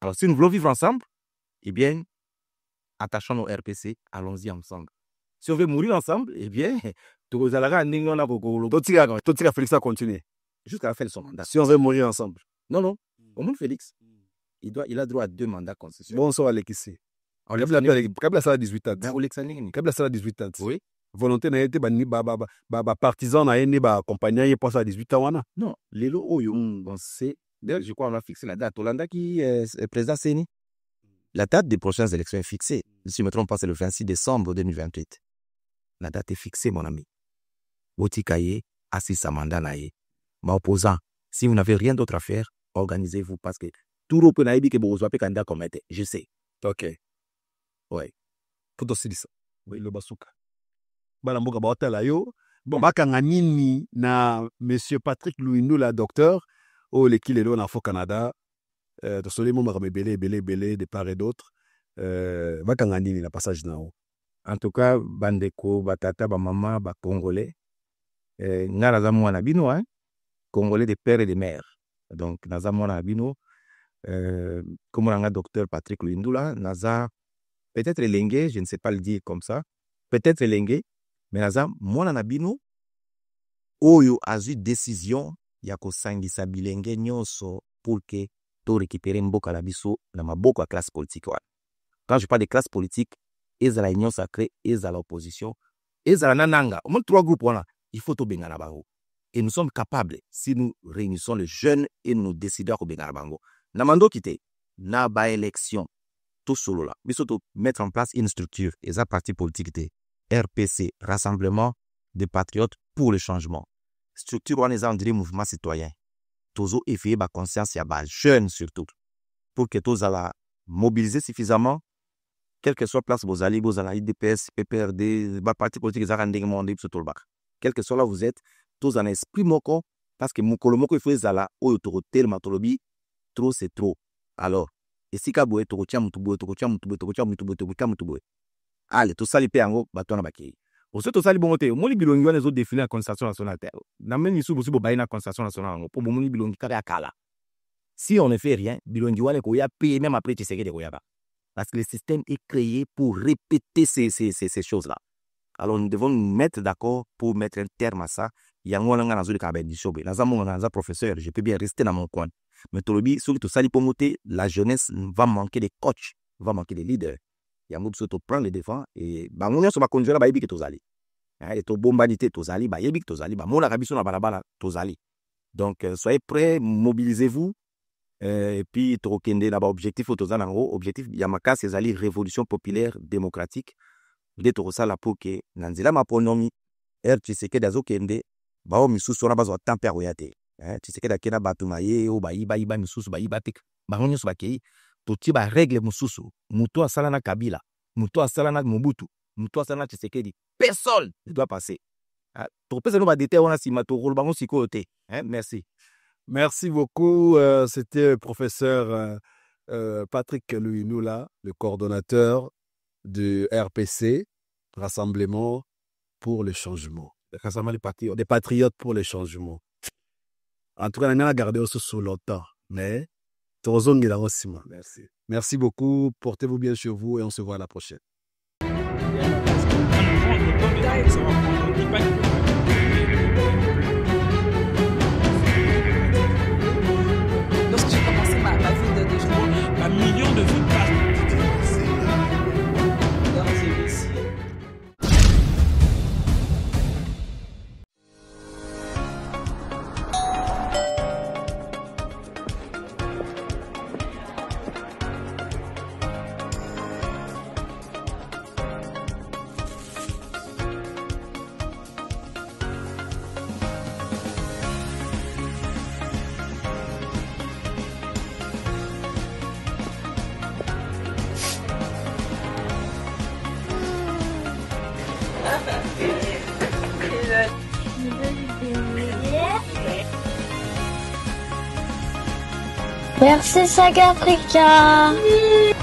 Alors, si nous voulons vivre ensemble, eh bien, attachons nos RPC, allons-y ensemble. Si on veut mourir ensemble, eh bien, tout le Félix a continué. Jusqu'à la fin de son mandat. Si on veut mourir ensemble. Non. Au monde Félix, il a droit à 2 mandats constitutionnels. Bonsoir, Alexis. Kabila ça a 18 ans. Kabila ça a 18 ans. Oui. Volonté n'a été partisan n'a été accompagné pour ça à 18 ans. Non, Lelo Oyo, c'est d'ailleurs je crois on a fixé la date. Olanda qui est président Séni. La date des prochaines élections est fixée. Si je ne me trompe pas, c'est le 26 décembre 2028. La date est fixée, mon ami. Wotikaye, assis à mandat naye. Mais opposant, si vous n'avez rien d'autre à faire, organisez-vous parce que tout le monde peut que vous soyez candidat comme était. Je sais. Ok. Oui. Pour aussi dire ça. Oui, le basuka. Balamboka baotala yo. Bon, bakanga nini na monsieur Patrick Louyendou la docteur au lekilelo na fo Canada. De soleil mon belé de part et d'autre. Bakanga nini na passage na o. En tout cas, bandeko, batata, bamama, ba congolais. Naraza mwana bino, congolais de père et de mère. Donc, naza mwana bino. Comme on a docteur Patrick Louyendou là, naza peut-être lengue, je ne sais pas le dire comme ça. Peut-être lengue, mais naza mwana nabino. Oyo azu décision ya kosangisa bilenge nyonso pour que to récupérer mboka la biso na maboko à classe politique. Quand je parle de classe politique, ils ont la union sacrée, ils ont l'opposition, ils ont la nananga. Au moins 3 groupes, il faut tout benga na bango. Et nous sommes capables, si nous réunissons les jeunes et nous décidons de benga na bango. Namando kite, na ba élection, tout solo là. Mais surtout, mettre en place une structure, et ça parti politique de RPC, Rassemblement des Patriotes pour le Changement. Structure, on est en dire mouvement citoyen. Tozo effet ba conscience, ya ba jeunes surtout. Pour que tous la mobiliser suffisamment, quelle que soit place, vous allez, IDPS, PPRD, parti politique, quel que soit là vous êtes, tous en esprit moko, parce que mokolo moko il faut zala, o yotorotel matolobi, trop c'est trop. Alors, et si ka boye torotia mutuboe, allez, tout ça, les péango, baton à bakei. Au fait, tout ça, les bons côtés, mon bilongi, on les autres définir la constitution nationale. N'a même pas possible de la constitution nationale. Pour mon bilongi, kala. Si on ne fait rien, bilongi, on est payé même après, tu sais que de koyaba. Parce que le système est créé pour répéter ces choses-là. Alors, nous devons nous mettre d'accord pour mettre un terme à ça. Il y a un professeur, je peux bien rester dans mon coin. Mais tout ça, la jeunesse va manquer de coachs, va manquer de leaders. Il y a un qui prend le devant et on va conduire à Baïbi que Tozali. Et to bombardité Tozali, Baïbi que Tozali, mon arabiso na balabala Tozali. Donc, soyez prêts, mobilisez-vous. Et puis, Torokende, là-bas, objectif, objectif, Yamaka, c'est la révolution populaire démocratique. De Torosa, la poke, Nanzila, ma pronomi, tu sais que d'azo kende, bao misu sona bazo temper royate. Tu sais que d'akena batumaye, ou baïba, misusu, baïba tek, baronyo subakei, toti ba règle mususu, muto asalana Kabila, muto asalana Mobutu, muto asalana Tshisekedi, personne ne doit passer. Pour personne ne va déterre, on a si mato, rolbango sikote. Merci. Merci beaucoup. C'était le professeur Patrick Louinoula, le coordonnateur du RPC, Rassemblement pour le Changement. Des Patriotes pour le Changement. En tout cas, on a gardé aussi sous longtemps. Mais, merci. Merci beaucoup. Portez-vous bien chez vous et on se voit à la prochaine. Lorsque j'ai commencé ma vie de jour, un million de vues par Merci Saga Africa.